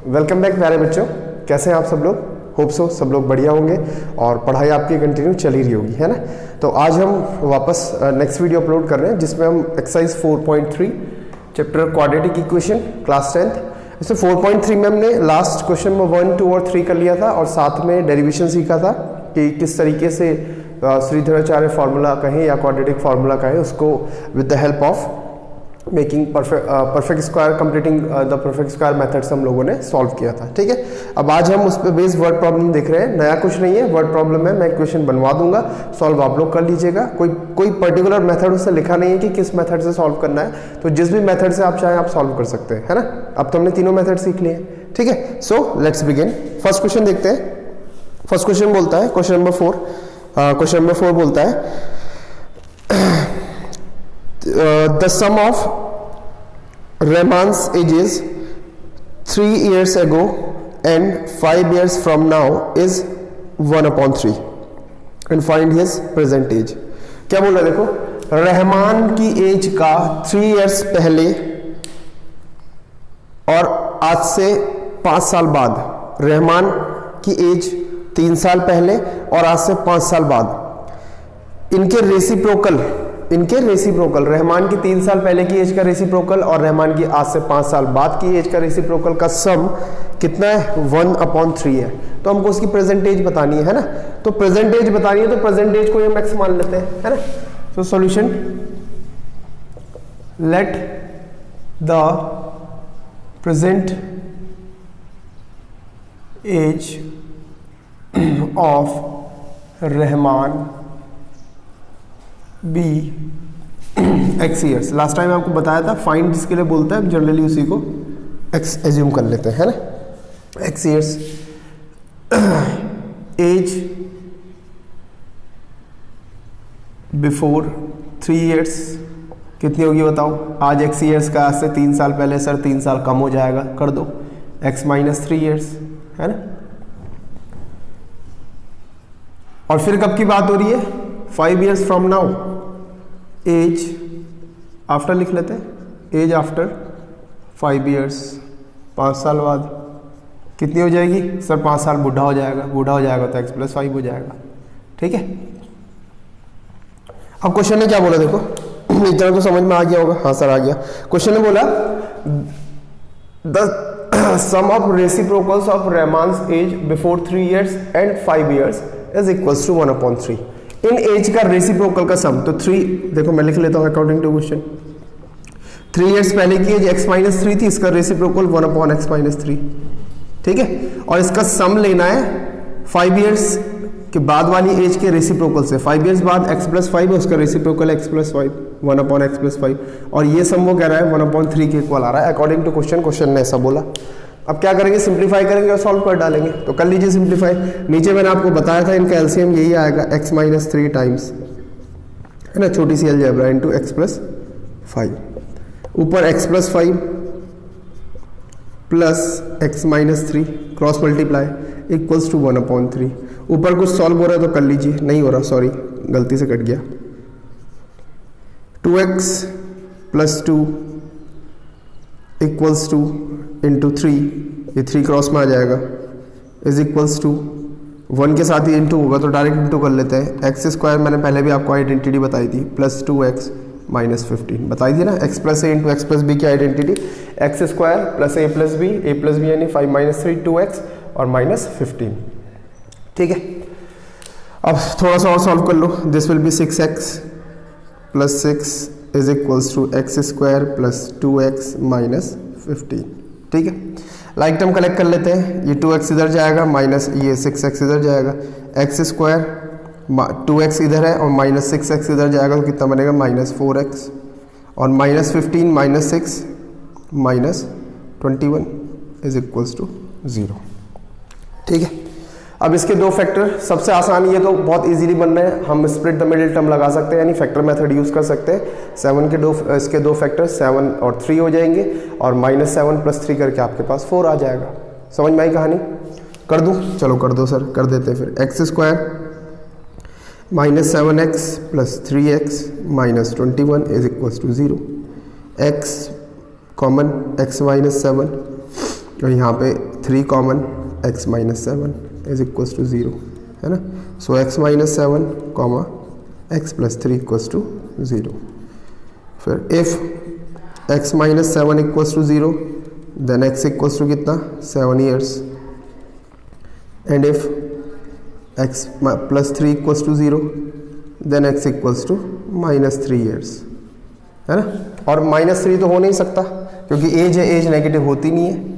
Welcome back प्यारे बच्चों, कैसे हैं आप सब लोग। होप सो सब लोग बढ़िया होंगे और पढ़ाई आपकी कंटिन्यू चल ही रही होगी, है ना। तो आज हम वापस नेक्स्ट वीडियो अपलोड कर रहे हैं जिसमें हम exercise 4.3 chapter quadratic equation class 10th, इसमें 4.3 में हमने लास्ट क्वेश्चन में 1, 2 और 3 कर लिया था और साथ में डेरिवेशन सीखा था कि किस तरीके से श्रीधराचार्य फार्मूला कहें या क्वाड्रेटिक फार्मूला कहें उसको with the help of making perfect square completing the perfect square methods हम लोगों ने सॉल्व किया था। ठीक है, अब आज हम उस पर बेस्ड वर्ड प्रॉब्लम देख रहे हैं। नया कुछ नहीं है, वर्ड प्रॉब्लम है, मैं क्वेश्चन बनवा दूंगा, सॉल्व आप लोग कर लीजिएगा। कोई पर्टिकुलर मेथड उससे लिखा नहीं है कि किस मेथड से सॉल्व करना है, तो जिस भी मेथड से आप चाहें आप सॉल्व कर सकते हैं, है ना। अब तो हमने तीनों मेथड सीख लिए हैं। ठीक है, so let's begin. First question देखते हैं। फर्स्ट क्वेश्चन बोलता है, क्वेश्चन नंबर 4 बोलता है the sum of Rahman's ages 3 years ago and 5 years from now is 1/3 and find his present age। क्या बोल रहा है, देखो रहमान की एज का 3 years पहले और आज से 5 साल बाद, रहमान की एज 3 साल पहले और आज से 5 साल बाद, इनके रेसिप्रोकल रहमान की 3 साल पहले की एज का रेसिप्रोकल और रहमान की आज से 5 साल बाद की एज का रेसिप्रोकल का सम कितना है, 1/3 है। तो हमको उसकी प्रेजेंट एज बतानी है ना। तो प्रेजेंट एज बतानी है तो प्रेजेंट एज को हम x मान लेते हैं, है ना। तो solution, let the present age of Rahman be x years. Last time आपको बताया था फाइंड जिसके लिए बोलता है जनरली उसी को x एज्यूम कर लेते हैं, है ना। x years age before 3 years कितनी होगी बताओ। आज x ईयर्स का आज से 3 साल पहले, सर 3 साल कम हो जाएगा, कर दो x - 3 ईयर्स, है ना। और फिर कब की बात हो रही है, 5 years from now, age after लिख लेते हैं, एज आफ्टर 5 years, 5 साल बाद कितनी हो जाएगी, सर 5 साल बूढ़ा हो जाएगा तो x + 5 हो जाएगा। ठीक है, अब क्वेश्चन ने क्या बोला देखो, इतना तो समझ में आ गया होगा। हाँ सर आ गया। क्वेश्चन ने बोला the sum of reciprocals of Rahman's age before 3 years and 5 years is equals to 1/3। इन एज का रेसिप्रोकल का सम, तो 3 देखो मैं लिख लेता हूं अकॉर्डिंग टू क्वेश्चन। 3 years पहले की एज x - 3 थी, इसका रेसिप्रोकल 1/x - 3। ठीक है, और इसका सम लेना है 5 years के बाद वाली एज के रेसिप्रोकल से। 5 years बाद x + 5 है, उसका रेसिप्रोकल x + 5, 1/x + 5, और ये सम वो कह रहा है 1/3 के इक्वल आ रहा है अकॉर्डिंग टू क्वेश्चन ने ऐसा बोला। अब क्या करेंगे, सिंप्लीफाई करेंगे और सॉल्व कर डालेंगे। तो कर लीजिए सिंप्लीफाई। नीचे मैंने आपको बताया था इनका एलसीएम यही आएगा, x - 3 टाइम्स, है ना, छोटी सी अलजेब्रा, इनटू x + 5, ऊपर x + 5 plus x - 3 cross multiply equals to 1/3। ऊपर कुछ सॉल्व हो रहा है तो कर लीजिए, नहीं हो रहा, सॉरी गलती से कट गया। 2x + 2 इक्वल्स टू इंटू 3, ये 3 क्रॉस में आ जाएगा, इज इक्वल्स टू 1 के साथ ही इंटू होगा तो डायरेक्ट इंटू कर लेते हैं। x² मैंने पहले भी आपको आइडेंटिटी बताई थी, + 2x - 15 बताई थी ना। x + a into x + b की आइडेंटिटी, x² + a + b यानी 5 - 3 2x और -15। ठीक है, अब थोड़ा सा और सॉल्व कर लो। This will be 6x + 6 is equals to x² + 2x - 15। ठीक है, लाइक टर्म कलेक्ट कर लेते हैं। ये 2x इधर जाएगा, माइनस ये 6x इधर जाएगा, x² 2x इधर है और -6x इधर जाएगा, तो कितना बनेगा -4x, और -15 - 6 -21 इज इक्वल्स टू 0। ठीक है, अब इसके दो फैक्टर, सबसे आसान ये तो बहुत इजीली बन रहे हैं, हम स्प्लिट द मिडिल टर्म लगा सकते हैं यानी फैक्टर मेथड यूज कर सकते हैं। 7 के इसके दो फैक्टर 7 और 3 हो जाएंगे और -7 + 3 करके आपके पास 4 आ जाएगा। समझ में आई कहानी। कर दूँ? चलो कर दो सर, कर देते हैं फिर। X square minus 7x plus 3x minus 21 is equals to 0। x common x minus 7 और यहाँ पे 3 common x minus 7 is equals to 0, है ना। So x minus 7 comma x plus 3 equals to 0। फिर if x minus 7 equals to 0 then x equals to कितना 7 years, and if x plus 3 equals to 0 then x equals to minus 3 years, है ना। और minus 3 तो हो नहीं सकता क्योंकि एज है, एज नेगेटिव होती नहीं है।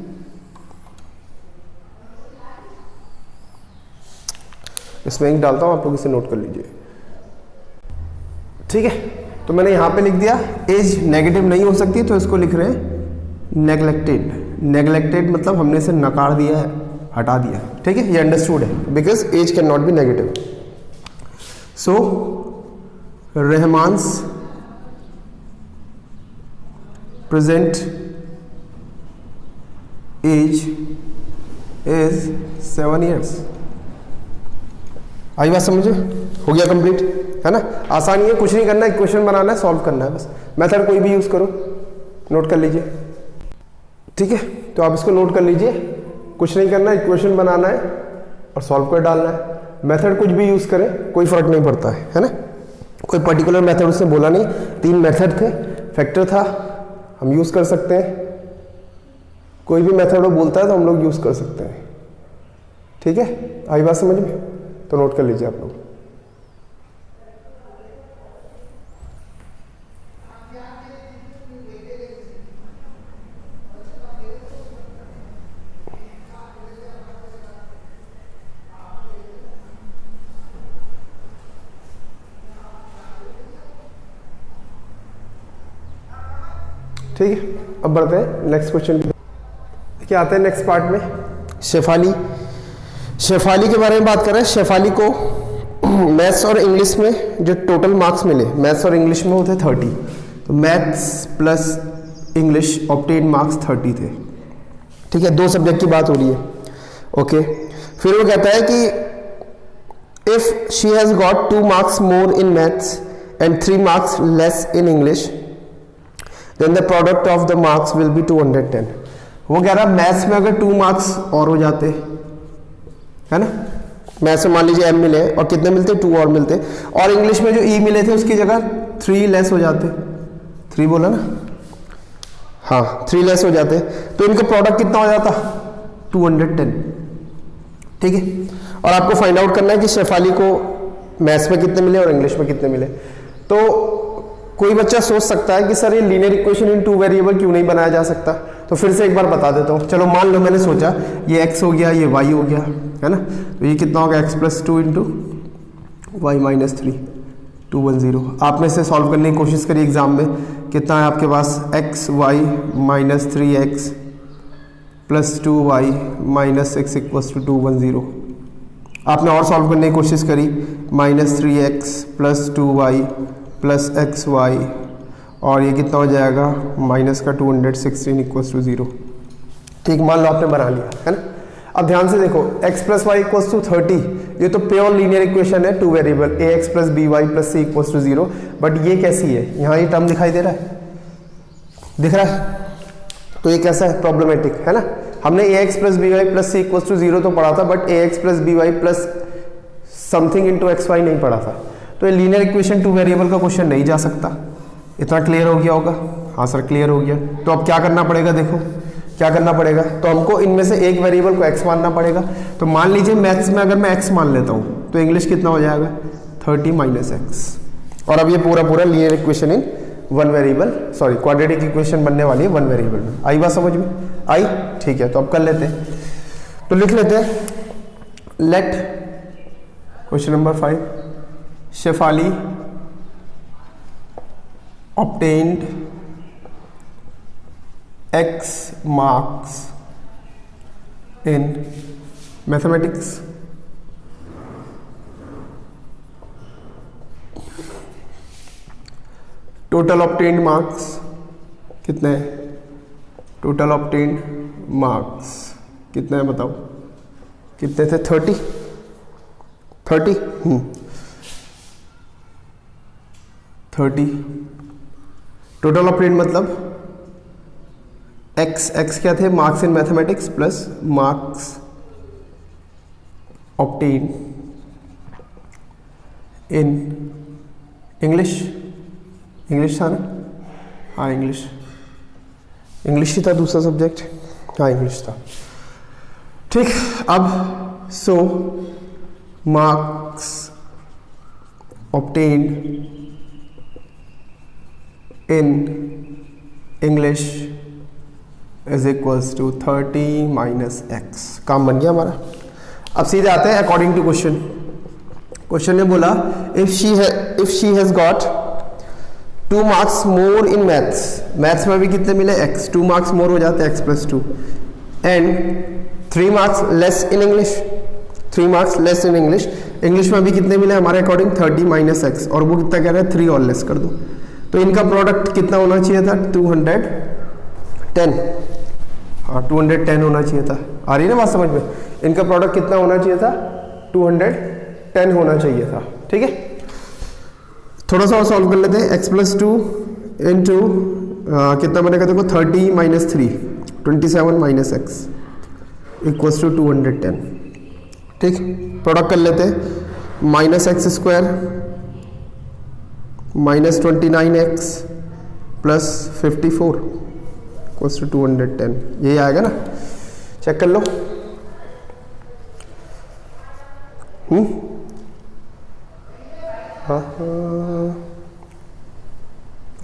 इसमें एक डालता हूं, आप लोग इसे नोट कर लीजिए, ठीक है। तो मैंने यहां पे लिख दिया एज नेगेटिव नहीं हो सकती, तो इसको लिख रहे हैं नेग्लेक्टेड। नेग्लेक्टेड मतलब हमने इसे नकार दिया है, हटा दिया, ठीक है। ये अंडरस्टूड है because age can not be negative. So Rahman's present age is 7 years. आई बात समझे? हो गया कंप्लीट, है ना। आसानी है, कुछ नहीं करना है, इक्वेशन बनाना है, सॉल्व करना है बस। मेथड कोई भी यूज करो, नोट कर लीजिए, ठीक है। तो आप इसको नोट कर लीजिए, कुछ नहीं करना, इक्वेशन बनाना है और सॉल्व कर डालना है। मेथड कुछ भी यूज करें, कोई फर्क नहीं पड़ता है ना। कोई पर्टिकुलर मेथड उसने बोला नहीं, 3 मेथड थे, फैक्टर था, हम यूज कर सकते हैं। कोई भी मेथड वो बोलता है तो हम लोग यूज कर सकते हैं, ठीक है। आई बात समझ में? तो नोट कर लीजिए आप लोग। ठीक है, अब बढ़ते हैं नेक्स्ट क्वेश्चन पे। क्या आते हैं नेक्स्ट पार्ट में? शेफाली। शेफाली के बारे में बात कर रहे हैं। शेफाली को मैथ्स और इंग्लिश में जो टोटल मार्क्स मिले, मैथ्स और इंग्लिश में होते 30, तो maths plus English obtain marks 30 थे, ठीक है। 2 सब्जेक्ट की बात हो रही है, ओके। फिर वो कहता है कि if she has got 2 marks more in maths and 3 marks less in English then the product of the marks will be 210। वो कह रहा मैथ्स में अगर 2 मार्क्स और हो जाते, है ना, मैथ्स में मान लीजिए m मिले और कितने मिलते, 2 और मिलते, और इंग्लिश में जो e मिले थे उसकी जगह 3 लेस हो जाते, 3 बोला ना, हाँ 3 लेस हो जाते, तो इनका प्रोडक्ट कितना हो जाता 210, ठीक है। और आपको फाइंड आउट करना है कि शेफाली को मैथ्स में कितने मिले और इंग्लिश में कितने मिले। तो कोई बच्चा सोच सकता है कि सर ये लीनियर इक्वेशन इन 2 वेरिएबल क्यों नहीं बनाया जा सकता, तो फिर से एक बार बता देता हूँ। चलो मान लो मैंने सोचा ये x हो गया, ये y हो गया, है ना, तो ये कितना होगा x plus 2 into y minus 3 210। आपने इसे सॉल्व करने की कोशिश करी एग्जाम में, कितना है आपके पास x y minus 3x plus 2y minus 6 equals to 210। आपने और सॉल्व करने की कोशिश करी, minus 3x plus 2y plus x y, और ये कितना हो जाएगा माइनस का 216 इक्वल्स टू 0, ठीक। मान लो आपने बना लिया, है ना। अब ध्यान से देखो, x plus y equals to 30, ये तो प्योर लीनियर इक्वेशन है, 2 variable ax plus b y plus c equals to 0। But ये कैसी है, यहाँ ये टर्म दिखाई दे रहा है, दिख रहा है, तो ये कैसा है, प्रॉब्लमेटिक, है ना। हमने ax plus b y plus c equals to 0 तो पढ़ा था, but ax plus b y plus something into x y नहीं पढ़ा था। तो ये लीनियर इक्वेशन 2 वेरिएबल का क्वेश्चन नहीं जा सकता। इतना क्लियर हो गया होगा? हाँ सर क्लियर हो गया। तो अब क्या करना पड़ेगा, देखो क्या करना पड़ेगा, तो हमको इनमें से एक वेरिएबल को x मानना पड़ेगा। तो मान लीजिए मैथ्स में अगर मैं x मान लेता हूँ तो इंग्लिश कितना हो जाएगा 30 माइनस x। और अब ये पूरा पूरा linear equation in 1 variable, sorry quadratic equation बनने वाली है 1 वेरिएबल में। आई बात समझ में? आई, ठीक है। तो अब कर लेते हैं, तो लिख लेते हैं, let question number 5, Shefali obtained x marks in mathematics total obtained marks कितने हैं, total obtained marks कितने हैं बताओ, कितने थे 30 टोटल ऑप्टेन मतलब एक्स क्या थे marks in mathematics plus marks obtain in English था ना, हाँ इंग्लिश ही था दूसरा सब्जेक्ट, हाँ इंग्लिश था। ठीक, अब so marks obtained in English is equals to 30 minus x. काम बन गया हमारा। अब सीधे आते हैं अकॉर्डिंग टू क्वेश्चन ने बोला if she has got 2 marks more in maths में भी कितने मिले x, 2 मार्क्स मोर हो जाते हैं x plus 2 and 3 marks less in English, English में भी कितने मिले हमारे अकॉर्डिंग 30 माइनस एक्स, और वो कितना कह रहा है 3 और लेस कर दो, तो इनका प्रोडक्ट कितना होना चाहिए था 210, हाँ 210 होना चाहिए था। आ रही है ना बात समझ में, इनका प्रोडक्ट कितना होना चाहिए था 210 होना चाहिए था। ठीक है, थोड़ा सा और सॉल्व कर लेते हैं। x प्लस 2 इंटू कितना बनेगा देखो 30 minus 3 27 minus x equals to 210। ठीक, प्रोडक्ट कर लेते हैं। Minus x square minus 29x plus 54 equals to 210, यही आएगा ना, चेक कर लो। हाँ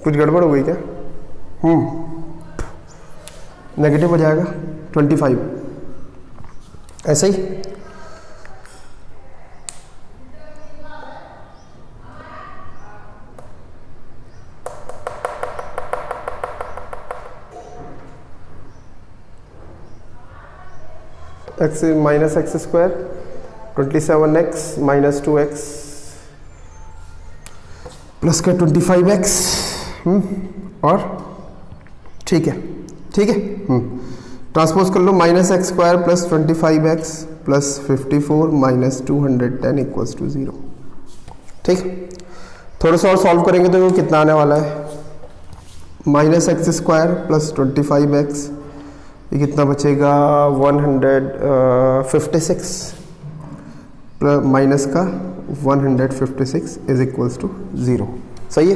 कुछ गड़बड़ हो गई क्या? नेगेटिव हो जाएगा 25, ऐसे ही। X minus x square 27x minus 2x plus का 25x और ठीक है ट्रांसपोज कर लो। Minus x square plus 25x plus 54 minus 210 equals to 0। ठीक, थोड़ा सा और सॉल्व करेंगे तो वो कितना आने वाला है, minus x square plus 25x, ये कितना बचेगा 156 प्लस माइनस का 156 इज इक्वल्स टू 0। सही है।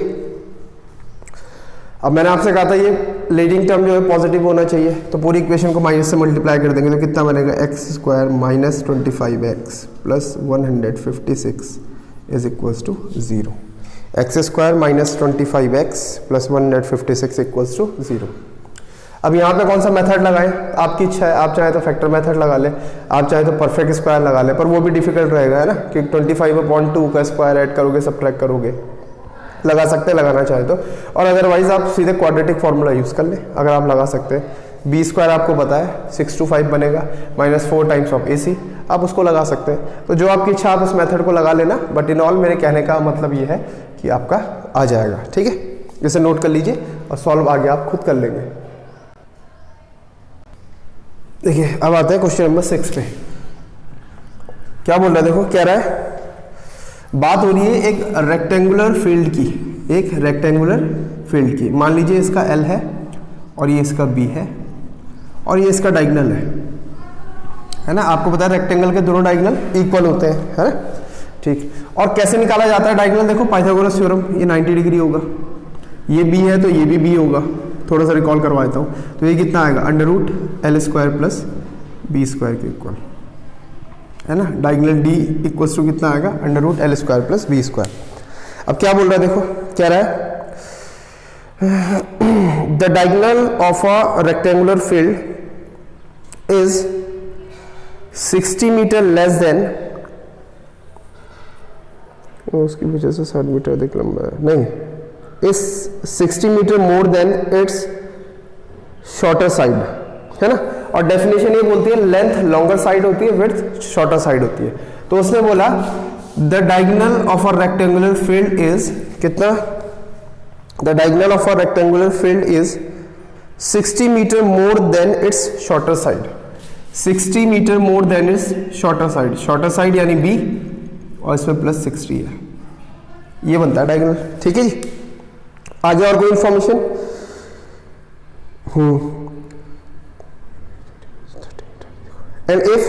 अब मैंने आपसे कहा था ये लीडिंग टर्म जो है पॉजिटिव होना चाहिए, तो पूरी इक्वेशन को माइनस से मल्टीप्लाई कर देंगे तो कितना बनेगा x square minus 25x plus 156 is equals to 0। X square minus 25x plus 156 equals to 0। अब यहाँ पे कौन सा मेथड लगाएं, आपकी इच्छा है, आप चाहे तो फैक्टर मेथड लगा लें, आप चाहे तो परफेक्ट स्क्वायर लगा लें, पर वो भी डिफिकल्ट रहेगा है ना, कि 25/2 का स्क्वायर ऐड करोगे सब्ट्रैक्ट करोगे, लगा सकते हैं लगाना चाहे तो, और अदरवाइज आप सीधे क्वाड्रेटिक फॉर्मूला यूज़ कर लें अगर आप लगा सकते हैं। बी स्क्वायर आपको पता है 625 बनेगा माइनस 4 टाइम्स ऑफ AC, आप उसको लगा सकते हैं। तो जो आपकी इच्छा आप उस मेथड को लगा लेना, बट इन ऑल मेरे कहने का मतलब ये है कि आपका आ जाएगा। ठीक है, इसे नोट कर लीजिए और सॉल्व आगे आप खुद कर लेंगे। देखिए अब आते हैं क्वेश्चन नंबर 6 पे। क्या बोल रहा है देखो, कह रहा है बात हो रही है एक रेक्टेंगुलर फील्ड की, मान लीजिए इसका L है और ये इसका B है और ये इसका डायगोनल है ना। आपको पता है रेक्टेंगल के दोनों डायगोनल इक्वल होते हैं, है ना। ठीक, और कैसे निकाला जाता है डायगोनल, देखो पाइथागोरस थ्योरम, ये 90 डिग्री होगा, ये B है तो ये भी B होगा। थोड़ा सा रिकॉल करवा देता हूँ, तो ये कितना आएगा √L square plus B square के इक्वल, है ना। डायगोनल D इक्वल्स टू कितना आएगा √L square plus B square. अब क्या बोल रहा है देखो, कह रहा है the diagonal of a rectangular field is 60 metre less than, उसकी वजह से 60 मीटर अधिक लंबा है, नहीं, is 60 metre more than its shorter side, है ना। और डेफिनेशन ये बोलती है लेंथ लॉन्गर साइड होती है, विड्थ शॉर्टर साइड होती है। तो उसने बोला the diagonal of a rectangular field is कितना, the diagonal of a rectangular field is 60 metre more than its shorter side. 60 metre more than is shorter side, shorter side यानी B, और इसमें plus 60 है, ये बनता है डायगोनल। ठीक है जी, आगे और कोई information? And if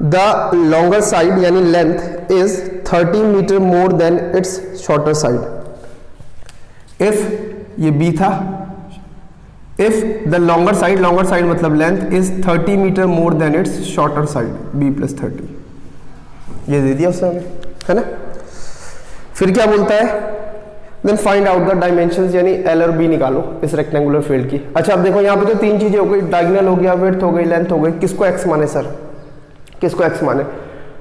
the longer side यानी length is 30 metre more than its shorter side, if ये बी था, इफ द लॉन्गर साइड मतलब length is 30 metre more than its shorter side, B plus 30, ये दे दिया उसने हमें, है ना। फिर क्या बोलता है, then find out the dimensions, यानी एल और बी निकालो इस रेक्टेंगुलर फील्ड की। अच्छा अब देखो यहाँ पे तो तीन चीजें हो गई, डायगोनल हो गया, विड्थ हो गई, लेंथ हो गई, किसको एक्स माने सर, किसको एक्स माने?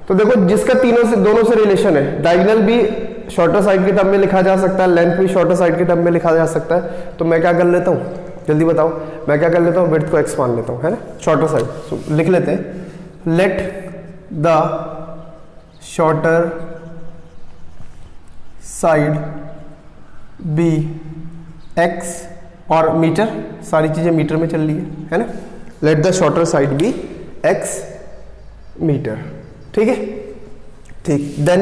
तो देखो जिसका दोनों से रिलेशन है, डायगोनल भी शॉर्टर साइड के टर्म में लिखा जा सकता है, लेंथ भी शॉर्टर साइड के टर्म में लिखा जा सकता है, तो मैं क्या कर लेता हूँ, जल्दी बताओ, मैं क्या कर लेता हूँ, विड्थ को एक्स मान लेता हूँ, है ना, शॉर्टर साइड। so, लिख लेते हैं, let the shorter side be x, और मीटर, सारी चीजें मीटर में चल रही है ना, let the shorter side be x metre. ठीक है, ठीक, देन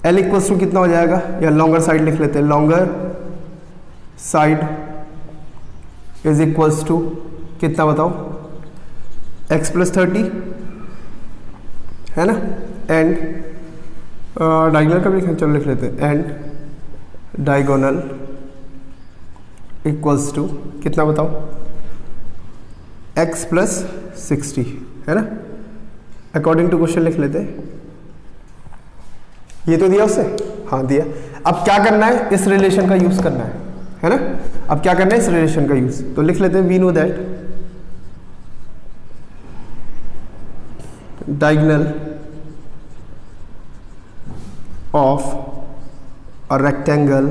एल इक्वल्स टू कितना हो जाएगा, या लॉन्गर साइड लिख लेते हैं, longer side is equals to कितना बताओ, एक्स प्लस 30, है ना, एंड डायगोनल का भी लिखना, चलो लिख लेते हैं, एंड डायगोनल इक्वल्स टू कितना बताओ, x प्लस 60, है ना, अकॉर्डिंग टू क्वेश्चन लिख लेते हैं। ये तो दिया उससे, हाँ दिया। अब क्या करना है, इस रिलेशन का यूज करना है ना, अब क्या करना है, इस रिलेशन का यूज, तो लिख लेते हैं, we know that diagonal of a rectangle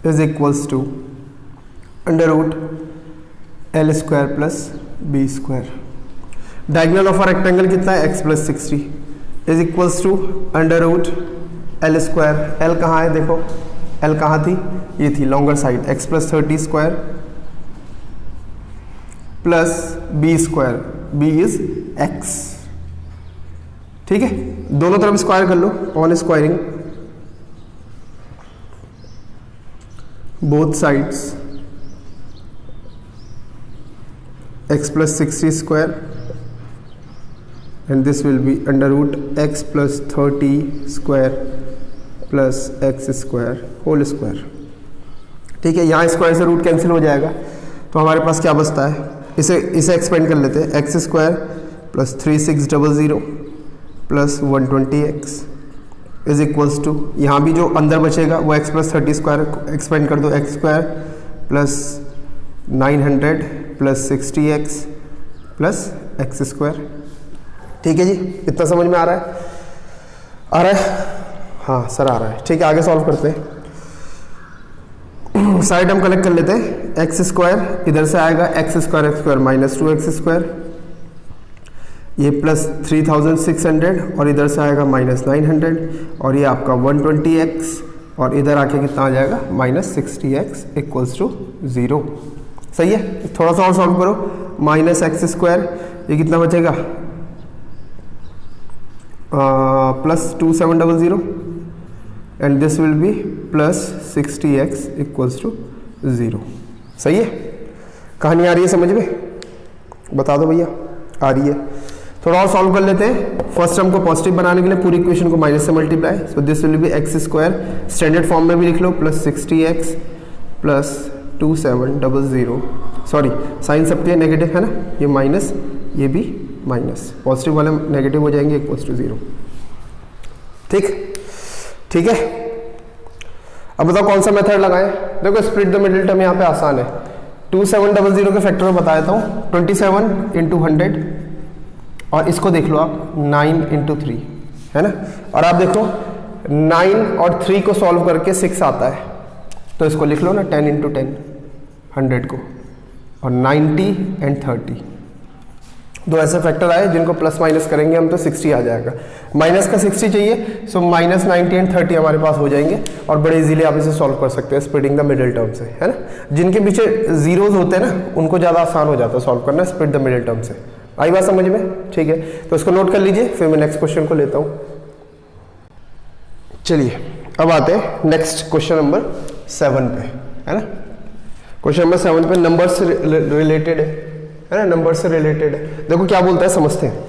is equals to under root L square plus B square। diagonal of a rectangle कितना है, x plus 60 is equals to under root L square, L कहाँ है देखो, L कहाँ थी, ये थी longer side, x plus 30 square plus B square, B is x। ठीक है, दोनों तरफ स्क्वायर कर लो, on squaring both sides, x plus 60 square and this will be under root x plus 30 square plus x square whole square. ठीक है, यहाँ square से रूट कैंसिल हो जाएगा, तो हमारे पास क्या बचता है, इसे एक्सपेंड कर लेते हैं, x square plus 3600 plus 120x is equals to, यहाँ भी जो अंदर बचेगा वो x प्लस 30 स्क्वायर एक्सपेंड कर दो, x square plus 900 plus 60x plus x square. ठीक है जी, इतना समझ में आ रहा है, आ रहा है, हाँ सर आ रहा है। ठीक है, आगे सॉल्व करते हैं, साइड हम कलेक्ट कर लेते हैं, एक्स स्क्वायर इधर से आएगा x square minus 2x square, ये प्लस 3600 और इधर से आएगा माइनस 900 और ये आपका 120x और इधर आके कितना आ जाएगा माइनस 60x इक्वल्स टू 0। सही है, थोड़ा सा और सॉल्व करो, माइनस एक्स स्क्वायर ये कितना बचेगा plus 2700 and this will be plus 60x equals to 0। सही है, कहानी आ रही है समझ में, बता दो भैया आ रही है। थोड़ा और सॉल्व कर लेते हैं, फर्स्ट टर्म को पॉजिटिव बनाने के लिए पूरी इक्वेशन को माइनस से multiply, so this will be x square, standard form में भी लिख लो, plus 60x plus 2700, sorry sign सबके है नेगेटिव है ना, ये माइनस ये भी माइनस, पॉजिटिव वाले नेगेटिव हो जाएंगे इक्वल्स टू 0। ठीक, ठीक है, अब बताओ कौन सा मेथड लगाएं। देखो स्प्लिट द मिडिल टर्म यहाँ पे आसान है, 2700 के फैक्टर में बता देता हूँ, 27 इंटू 100 और इसको देख लो आप 9 इंटू 3 है ना, और आप देखो 9 और 3 को सॉल्व करके 6 आता है, तो इसको लिख लो ना 10 इंटू 10 100 को, और 90 एंड 30 दो ऐसे फैक्टर आए जिनको प्लस माइनस करेंगे हम तो 60 आ जाएगा। माइनस का 60 चाहिए, सो माइनस 90 एंड 30 हमारे पास हो जाएंगे और बड़े इजीली आप इसे सॉल्व कर सकते हैं स्प्लिटिंग द मिडिल टर्म से, है ना। जिनके पीछे जीरोज होते हैं ना उनको ज़्यादा आसान हो जाता है सॉल्व करना स्प्लिट द मिडिल टर्म से। आई बात समझ में? ठीक है, तो इसको नोट कर लीजिए, फिर मैं नेक्स्ट क्वेश्चन को लेता हूँ। चलिए अब आते हैं नेक्स्ट क्वेश्चन नंबर 7 पे, है ना। क्वेश्चन नंबर 7 पे नंबर से रिलेटेड है ना, नंबर से रिलेटेड है। देखो क्या बोलता है, समझते हैं।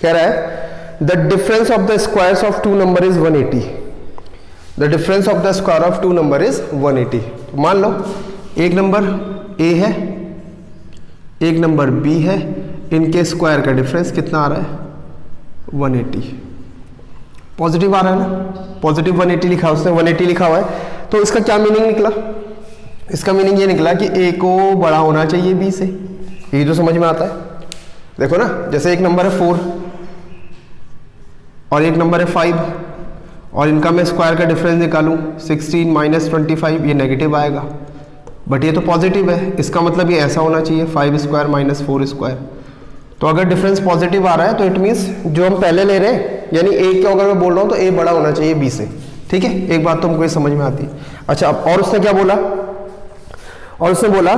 कह रहा है the difference of the squares of two number is 180। The difference of the square of two number is 180। तो मान लो एक नंबर ए है, एक नंबर बी है, इनके स्क्वायर का डिफरेंस कितना आ रहा है? 180। पॉजिटिव आ रहा है ना, पॉजिटिव 180 लिखा है उसने, 180 लिखा हुआ है। तो इसका क्या मीनिंग निकला? इसका मीनिंग ये निकला कि ए को बड़ा होना चाहिए बी से। ये तो समझ में आता है। देखो ना, जैसे एक नंबर है 4 और एक नंबर है 5 और इनका मैं स्क्वायर का डिफरेंस निकालूं 16 माइनस 25, ये नेगेटिव आएगा, बट ये तो पॉजिटिव है। इसका मतलब ये ऐसा होना चाहिए 5 स्क्वायर माइनस 4 स्क्वायर। तो अगर डिफरेंस पॉजिटिव आ रहा है तो इट मीन्स जो हम पहले ले रहे हैं, यानी ए को अगर मैं बोल रहा हूं तो ए बड़ा होना चाहिए बी से। ठीक है, एक बात तो हमको ये समझ में आती है। अच्छा, अब और उसने क्या बोला? और उसने बोला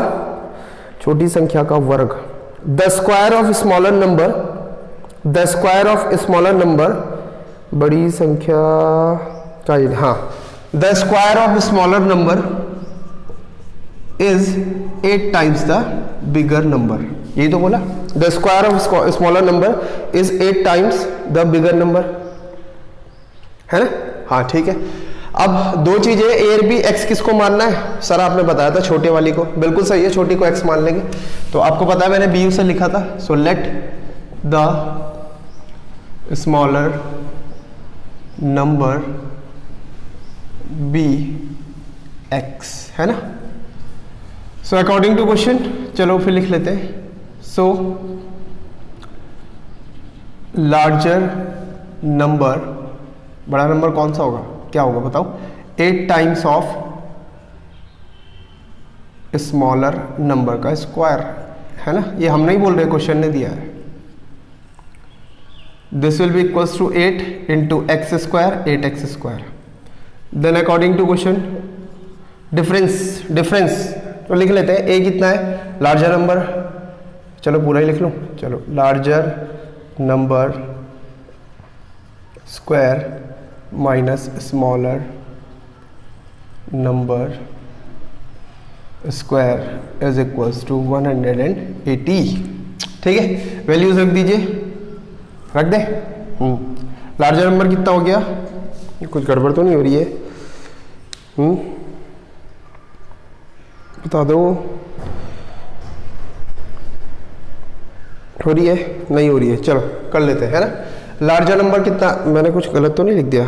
छोटी संख्या का वर्ग, the square of smaller number, the square of smaller number, बड़ी संख्या का, हाँ, the square of smaller number is 8 times the bigger number. यही तो बोला, the square of smaller number is 8 times the bigger number, है ना। हाँ ठीक है। अब दो चीजें, ए और बी, एक्स किसको मानना है? सर आपने बताया था छोटे वाली को, बिल्कुल सही है, छोटी को एक्स मान लेंगे। तो आपको पता है मैंने बी से लिखा था, so let the smaller number be x, है ना। सो अकॉर्डिंग टू क्वेश्चन, चलो फिर लिख लेते हैं। सो लार्जर नंबर, बड़ा नंबर कौन सा होगा, क्या होगा बताओ? 8 टाइम्स ऑफ स्मॉलर नंबर का स्क्वायर, है ना। ये हम नहीं बोल रहे, क्वेश्चन ने दिया है। This will be equals to 8 into x square, 8x square. Then according to question difference तो लिख लेते हैं। ए कितना है? लार्जर नंबर, चलो पूरा ही लिख लूँ, चलो larger number square minus smaller number square is equals to 180। ठीक है, वैल्यूज रख दीजिए, रख दे। लार्जर नंबर कितना हो गया? कुछ गड़बड़ तो नहीं हो रही है? बता दो, हो रही है नहीं हो रही है? चलो कर लेते हैं, है ना। लार्जर नंबर कितना, मैंने कुछ गलत तो नहीं लिख दिया?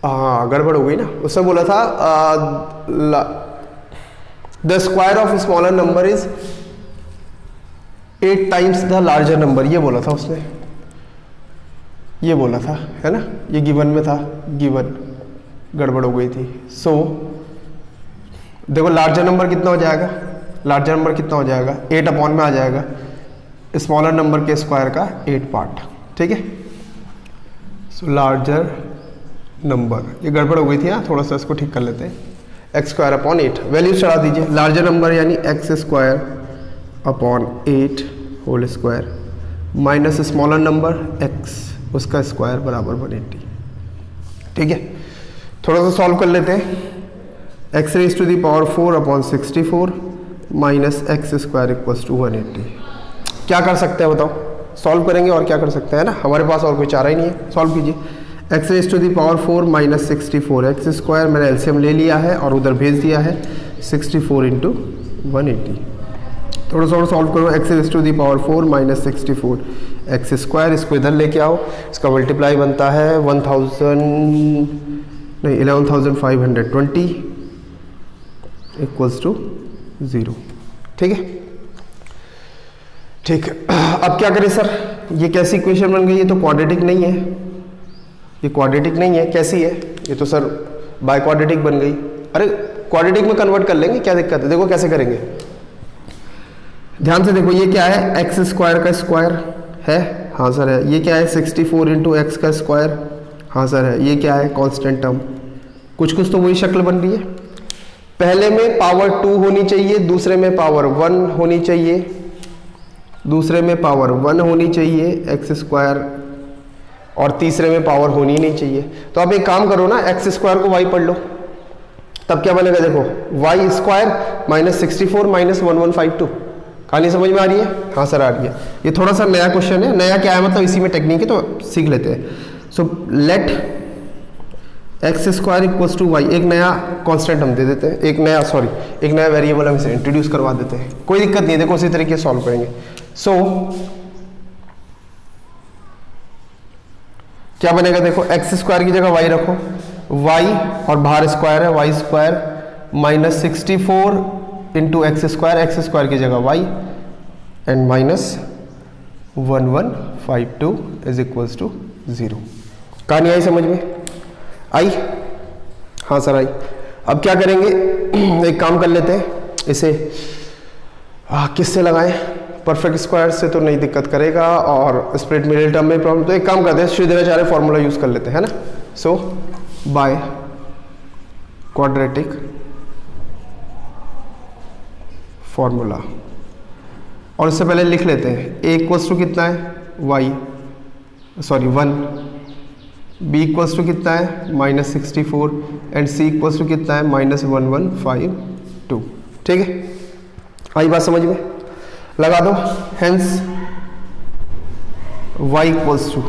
हाँ गड़बड़ हो गई ना। उसने बोला था the square of smaller number is 8 times the larger number, ये बोला था उसने, ये बोला था, है ना। ये गिवन में था, गिवन गड़बड़ हो गई थी। सो देखो लार्जर नंबर कितना हो जाएगा? लार्जर नंबर कितना हो जाएगा? 8 अपॉन में आ जाएगा स्मॉलर नंबर के स्क्वायर का 8 पार्ट। ठीक है, सो लार्जर नंबर, ये गड़बड़ हो गई थी ना, थोड़ा सा इसको ठीक कर लेते हैं। एक्स स्क्वायर अपॉन 8, वैल्यू चढ़ा दीजिए। लार्जर नंबर यानी x square upon 8 whole square minus smaller number x, उसका स्क्वायर बराबर 180। ठीक है, थोड़ा सा सॉल्व कर लेते हैं। X raise to the power 4 upon 64 minus x square equals to 180। क्या कर सकते हैं बताओ? सॉल्व करेंगे और क्या कर सकते हैं ना, हमारे पास और कोई चारा ही नहीं है। सॉल्व कीजिए। X raise to the power 4 minus 64, x square मैंने एलसीएम ले लिया है और उधर भेज दिया है 64 इंटू 180। थोड़ा सा सॉल्व करो। X raise to the power 4 minus 64 x square, इसको इधर लेके आओ, इसका मल्टीप्लाई बनता है 11,520 इक्वल्स टू 0। ठीक है, ठीक। अब क्या करें सर, ये कैसी इक्वेशन बन गई? ये तो क्वाड्रेटिक नहीं है, ये क्वाड्रेटिक नहीं है, कैसी है? ये तो सर बाय क्वाड्रेटिक बन गई। अरे क्वाड्रेटिक में कन्वर्ट कर लेंगे, क्या दिक्कत है? देखो कैसे करेंगे। ध्यान से देखो, ये क्या है, एक्स स्क्वायर का स्क्वायर है, हाँ सर है। ये क्या है, 64 इंटू एक्स का स्क्वायर, हाँ सर है। ये क्या है, कांस्टेंट टर्म। कुछ कुछ तो वही शक्ल बन रही है। पहले में पावर 2 होनी चाहिए, दूसरे में पावर 1 होनी चाहिए, दूसरे में पावर 1 होनी चाहिए एक्स स्क्वायर, और तीसरे में पावर होनी नहीं चाहिए। तो आप एक काम करो ना, एक्स स्क्वायर को वाई पढ़ लो, तब क्या बनेगा, देखो वाई स्क्वायर माइनस 64 माइनस 1152। कहानी समझ में आ रही है? हाँ सर आ रही है। ये थोड़ा सा नया क्वेश्चन है, नया क्या है मतलब इसी में टेक्निक है, तो सीख लेते हैं। So let x square equals to y, एक नया कांस्टेंट हम दे देते हैं, एक नया वेरिएबल हम इसे इंट्रोड्यूस करवा देते हैं। कोई दिक्कत नहीं है, देखो उसी तरीके से सॉल्व करेंगे। सो क्या बनेगा, देखो एक्स स्क्वायर की जगह वाई रखो, वाई और बाहर स्क्वायर है, y square minus 64 into x square की जगह y, and minus 1152 is equals to 0। कहानी आई समझ में? आई? हाँ सर आई। अब क्या करेंगे, एक काम कर लेते हैं, इसे किससे लगाएं? परफेक्ट स्क्वायर से तो नहीं दिक्कत करेगा, और स्प्लिट मिडिल टर्म में प्रॉब्लम, तो एक काम करते हैं, श्रीधराचार्य फॉर्मूला यूज कर लेते हैं, है ना। सो बाय क्वाड्रेटिक फॉर्मूला, और उससे पहले लिख लेते हैं ए इक्वल्स टू कितना है, वाई 1, बी इक्वल्स टू कितना है minus 64, and c equals to कितना है माइनस 1152। ठीक है, आई बात समझ में? लगा दो, हेंस y इक्वल्स टू,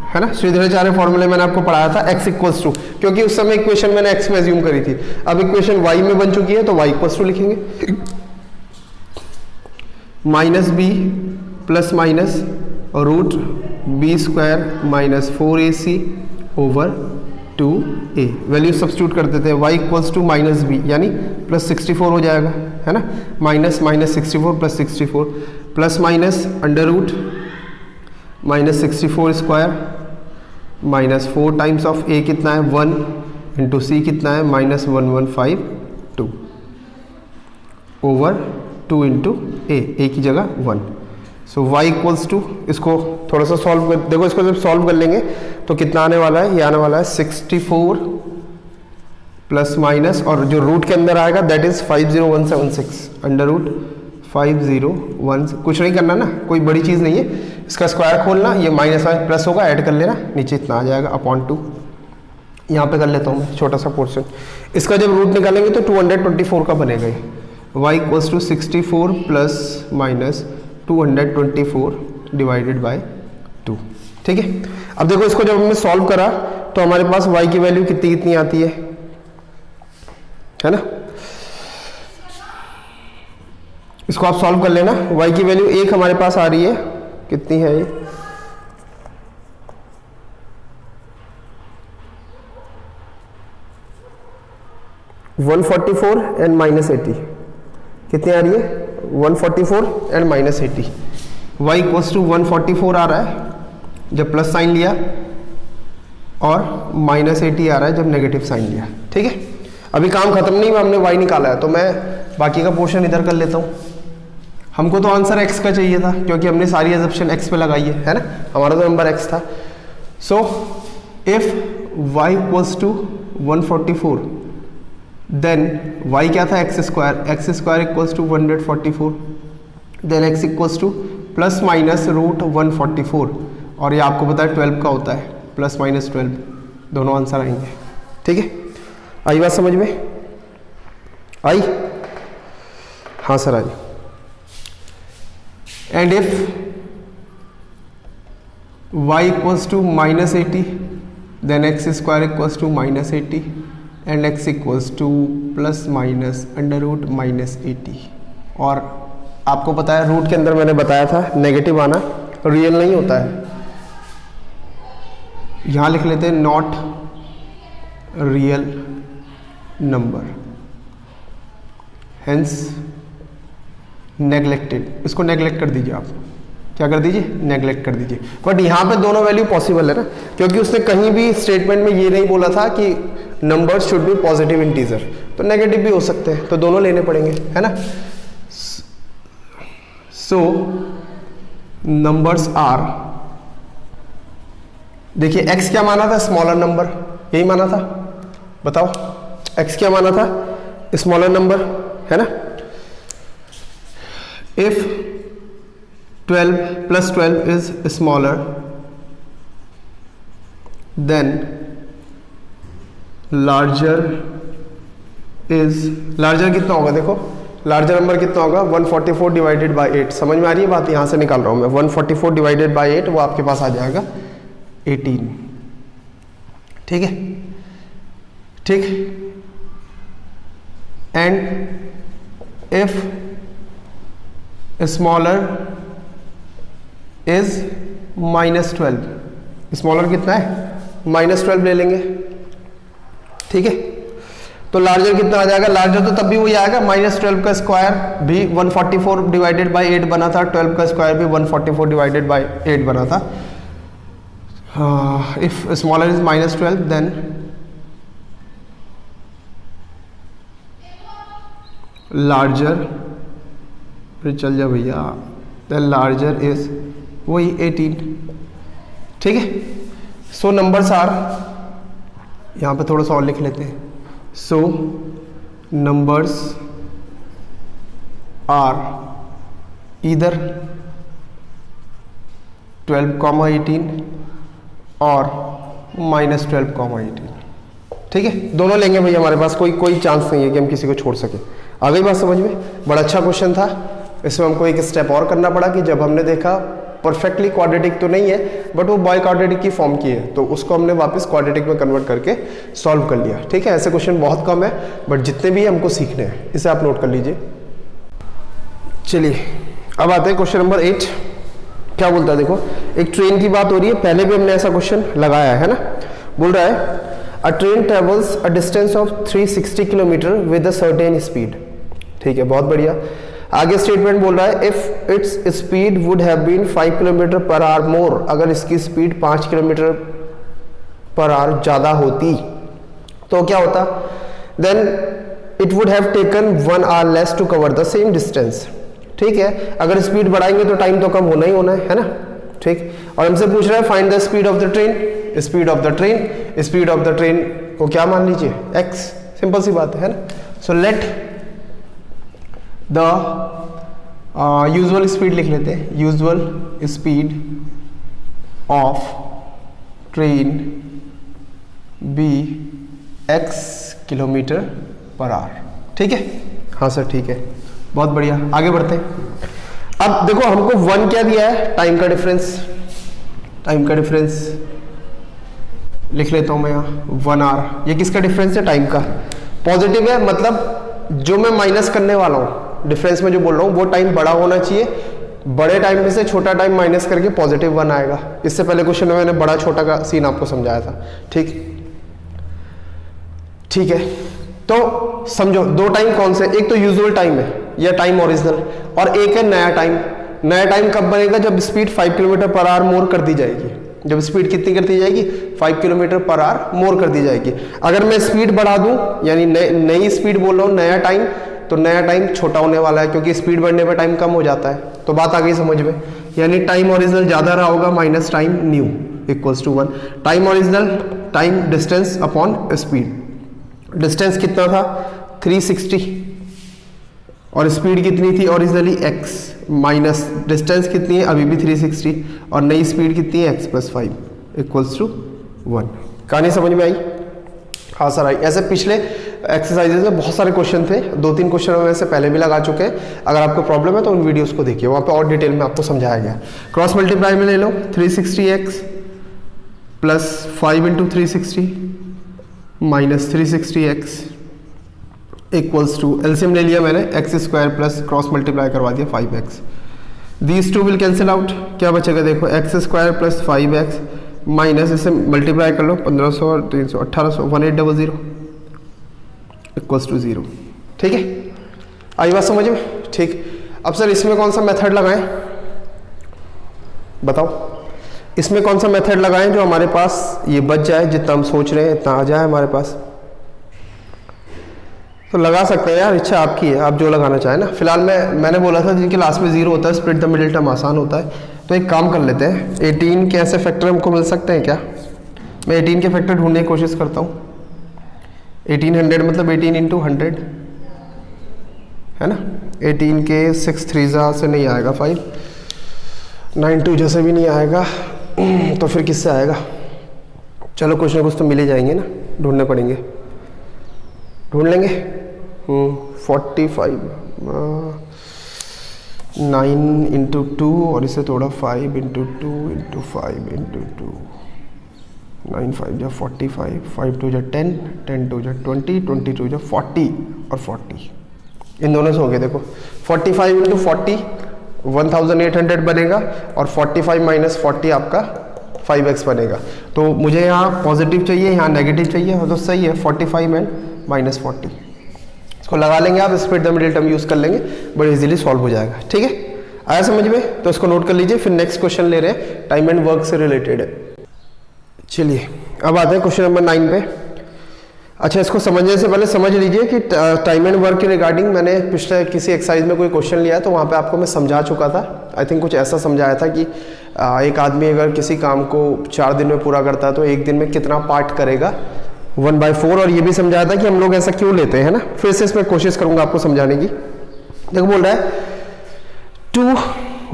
है ना, श्रीधराचार्य फॉर्मूले मैंने आपको पढ़ाया था x इक्वल्स टू, क्योंकि उस समय इक्वेशन मैंने x में एज्यूम करी थी, अब इक्वेशन y में बन चुकी है तो y इक्वल्स टू लिखेंगे, minus b plus minus root b square minus 4ac over 2a। Value substitute कर देते हैं, y equals to minus b यानी प्लस 64 हो जाएगा, है ना, minus 64 plus 64 plus minus under root minus 64 square minus 4 times of a कितना है 1 इंटू सी कितना है माइनस 1152 ओवर 2 इंटू ए की जगह 1। सो y इक्वल्स टू, इसको थोड़ा सा सॉल्व कर देखो, इसको जब सॉल्व कर लेंगे तो कितना आने वाला है, ये आने वाला है 64 प्लस माइनस, और जो रूट के अंदर आएगा दैट इज 50176 अंडर रूट 501। कुछ नहीं करना ना, कोई बड़ी चीज़ नहीं है, इसका स्क्वायर खोलना, ये माइनस प्लस होगा, ऐड कर लेना, नीचे इतना आ जाएगा अपॉन 2। यहाँ पे कर लेता हूँ मैं छोटा सा पोर्शन, इसका जब रूट निकालेंगे तो 224 का बनेगा ये, y equals to 64 plus minus 224 divided by 2। ठीक है, अब देखो इसको जब हमने सॉल्व करा तो हमारे पास y की वैल्यू कितनी आती है ना, इसको आप सॉल्व कर लेना, y की वैल्यू 1 हमारे पास आ रही है, कितनी है ये, (144 एंड माइनस 80) कितनी आ रही है, 144 and minus 80। y equals to 144 आ रहा है जब प्लस साइन लिया, और माइनस 80 आ रहा है जब नेगेटिव साइन लिया। ठीक है, अभी काम खत्म नहीं हुआ, हमने y निकाला है, तो मैं बाकी का पोर्शन इधर कर लेता हूँ। हमको तो आंसर x का चाहिए था, क्योंकि हमने सारी एजम्पशन x पे लगाई है ना, हमारा तो नंबर x था। So if y equals to 144, then y क्या था, x square equals to 144, then x equals to plus minus root 144, और ये आपको पता है 12 का होता है, प्लस माइनस 12, दोनों आंसर आएंगे। ठीक है, आई बात समझ में? आई? हाँ सर आई। And if y equals to minus 80, then x square equals to minus 80, and x equals to plus minus under root minus 80। और आपको पता है रूट के अंदर मैंने बताया था नेगेटिव आना रियल नहीं होता है, यहाँ लिख लेते हैं not real number, hence neglected. इसको नेग्लेक्ट कर दीजिए, आप क्या कर दीजिए, नेग्लेक्ट कर दीजिए। बट यहाँ पे दोनों वैल्यू पॉसिबल है ना, क्योंकि उसने कहीं भी स्टेटमेंट में ये नहीं बोला था कि number should be positive integer, तो नेगेटिव भी हो सकते हैं, तो दोनों लेने पड़ेंगे, है ना। सो नंबर्स आर, देखिए x क्या माना था, स्मॉलर नंबर, यही माना था, बताओ x क्या माना था, स्मॉलर नंबर, है ना। If 12 plus 12 is smaller then larger कितना होगा, देखो लार्जर नंबर कितना होगा, 144 डिवाइडेड बाई 8, समझ में आ रही है बात, यहां से निकाल रहा हूं मैं, 144 डिवाइडेड बाई 8 वो आपके पास आ जाएगा 18, ठीक है, ठीक। And if smaller is -12, smaller कितना है, -12 ले लेंगे, ठीक है। तो लार्जर कितना आ जाएगा, लार्जर तो तब भी वही आएगा, -12 का स्क्वायर भी 144 डिवाइडेड बाई 8 बना था, 12 का स्क्वायर भी 144 डिवाइडेड बाई 8 बना था। If smaller is -12 then larger, फिर चल जा भैया, देन लार्जर इज वही 18, ठीक है। सो नंबर्स आर, यहां पे थोड़ा सा और लिख लेते हैं, सो नंबर्स आर ईदर 12,18 और -12,18, ठीक है, दोनों लेंगे भैया, हमारे पास कोई चांस नहीं है कि हम किसी को छोड़ सके। आ गई बात समझ में, बड़ा अच्छा क्वेश्चन था। इसमें हमको एक स्टेप और करना पड़ा कि जब हमने देखा परफेक्टली क्वाड्रेटिक तो नहीं है बट वो बाय क्वाड्रेटिक की फॉर्म की है, तो उसको हमने वापस क्वाड्रेटिक में कन्वर्ट करके सॉल्व कर लिया, ठीक है। ऐसे क्वेश्चन बहुत कम है बट जितने भी हमको सीखने हैं, इसे आप नोट कर लीजिए। चलिए अब आते हैं क्वेश्चन नंबर 8, क्या बोलता है, देखो एक ट्रेन की बात हो रही है, पहले भी हमने ऐसा क्वेश्चन लगाया है ना। बोल रहा है a train travels a distance of 360 kilometre with a certain speed, ठीक है, बहुत बढ़िया। आगे स्टेटमेंट बोल रहा है if its speed would have been 5 kilometre per hour more, अगर इसकी स्पीड 5 किलोमीटर पर आवर ज्यादा होती तो क्या होता, then it would have taken 1 hour less to cover the same distance, ठीक है। अगर स्पीड बढ़ाएंगे तो टाइम तो कम होना ही होना है ना, ठीक। और हमसे पूछ रहा है find the speed of the train, speed of the train, speed of the train को क्या मान लीजिए, x, सिंपल सी बात है ना। So let the usual speed लिख लेते हैं, usual speed of train be x kilometre per hour, ठीक है, हाँ सर ठीक है, बहुत बढ़िया। आगे बढ़ते हैं। अब देखो हमको 1 क्या दिया है, टाइम का डिफरेंस, टाइम का डिफरेंस लिख लेता हूं मैं यहाँ 1 आवर, ये किसका डिफरेंस है, टाइम का, पॉजिटिव है, मतलब जो मैं माइनस करने वाला हूँ डिफरेंस में जो बोल रहा हूँ वो टाइम बड़ा होना चाहिए, बड़े टाइम में से छोटा टाइम माइनस करके पॉजिटिव 1 आएगा। इससे पहले क्वेश्चन में मैंने बड़ा छोटा का सीन आपको समझाया था, ठीक, ठीक है। तो समझो दो टाइम कौन से, एक तो यूजुअल टाइम है या टाइम ओरिजिनल, और एक है नया टाइम। नया टाइम कब बनेगा, जब स्पीड 5 किलोमीटर पर आवर मोर कर दी जाएगी, जब स्पीड कितनी कर दी जाएगी, 5 किलोमीटर पर आवर मोर कर दी जाएगी। अगर मैं स्पीड बढ़ा दूं, यानी नई स्पीड बोल रहा हूं, नया टाइम, तो नया टाइम छोटा होने वाला है क्योंकि स्पीड बढ़ने पर टाइम कम हो जाता है, तो बात आ गई समझ में। यानी टाइम ओरिजिनल ज्यादा रहा होगा minus time new equals to 1, time original time distance upon speed, distance कितना था 360 और स्पीड कितनी थी ओरिजिनली x, माइनस डिस्टेंस कितनी है अभी भी 360 और नई स्पीड कितनी है x + 5 इक्वल्स टू 1। कहानी समझ में आई, हाँ सर आई। ऐसे पिछले एक्सरसाइजेज में बहुत सारे क्वेश्चन थे, 2-3 क्वेश्चन हम ऐसे पहले भी लगा चुके हैं, अगर आपको प्रॉब्लम है तो उन वीडियोस को देखिए, वहाँ पे और डिटेल में आपको समझाया गया। क्रॉस मल्टीप्लाई में ले लो 360x plus 5 × 360 minus 360x equals to, LCM ले लिया मैंने, x² प्लस क्रॉस मल्टीप्लाई करवा दिया 5x, these two will cancel out, क्या बचेगा देखो x² प्लस 5x माइनस इसे मल्टीप्लाई कर लो 1500 और 300 1800 1800 इक्वल्स टू 0, ठीक है। आई बात समझ में, ठीक। अब सर इसमें कौन सा मेथड लगाएं, बताओ इसमें कौन सा मेथड लगाएं जो हमारे पास ये बच जाए, जितना हम सोच रहे हैं इतना आ जाए हमारे पास। तो लगा सकते हैं यार, इच्छा आपकी है, आप जो लगाना चाहें ना। फिलहाल मैंने बोला था जिनके लास्ट में 0 होता है स्प्लिट द मिडिल टर्म आसान होता है, तो एक काम कर लेते हैं, 18 के ऐसे फैक्टर हमको मिल सकते हैं क्या? मैं 18 के फैक्टर ढूंढने की कोशिश करता हूँ। 1800 मतलब 18 × 100 है ना। 18 के 6 3 से नहीं आएगा 5, 9 2 जैसे भी नहीं आएगा, तो फिर किससे आएगा? चलो कुछ ना कुछ तो मिल ही जाएंगे ना, ढूंढने पड़ेंगे, ढूंढ लेंगे। 45 9 × 2 और इसे थोड़ा 5 × 2 × 5 × 2 9 5 जा 45, 5 2 जा 10, 10 2 जा 20, 22 जा 40 और 40 इन दोनों से हो गए। देखो 45 × 40 1800 बनेगा और 45 - 40 आपका 5x बनेगा। तो मुझे यहाँ पॉजिटिव चाहिए, यहाँ नेगेटिव चाहिए, तो सही है 45 एंड -40। इसको लगा लेंगे आप, split the middle term use कर लेंगे, बड़ी इजीली सॉल्व हो जाएगा। ठीक है, आया समझ में? तो इसको नोट कर लीजिए। फिर नेक्स्ट क्वेश्चन ले रहे हैं, टाइम एंड वर्क से रिलेटेड है। चलिए अब आते हैं क्वेश्चन नंबर 9 पे। अच्छा, इसको समझने से पहले समझ लीजिए कि टाइम एंड वर्क के रिगार्डिंग मैंने पिछले किसी एक्सरसाइज में कोई क्वेश्चन लिया है, तो वहाँ पे आपको मैं समझा चुका था। आई थिंक कुछ ऐसा समझाया था कि एक आदमी अगर किसी काम को 4 दिन में पूरा करता है तो 1 दिन में कितना पार्ट करेगा, 1/4। और ये भी समझाया था कि हम लोग ऐसा क्यों लेते हैं ना। फिर से इसमें कोशिश करूंगा आपको समझाने की। देखो बोल रहा है 2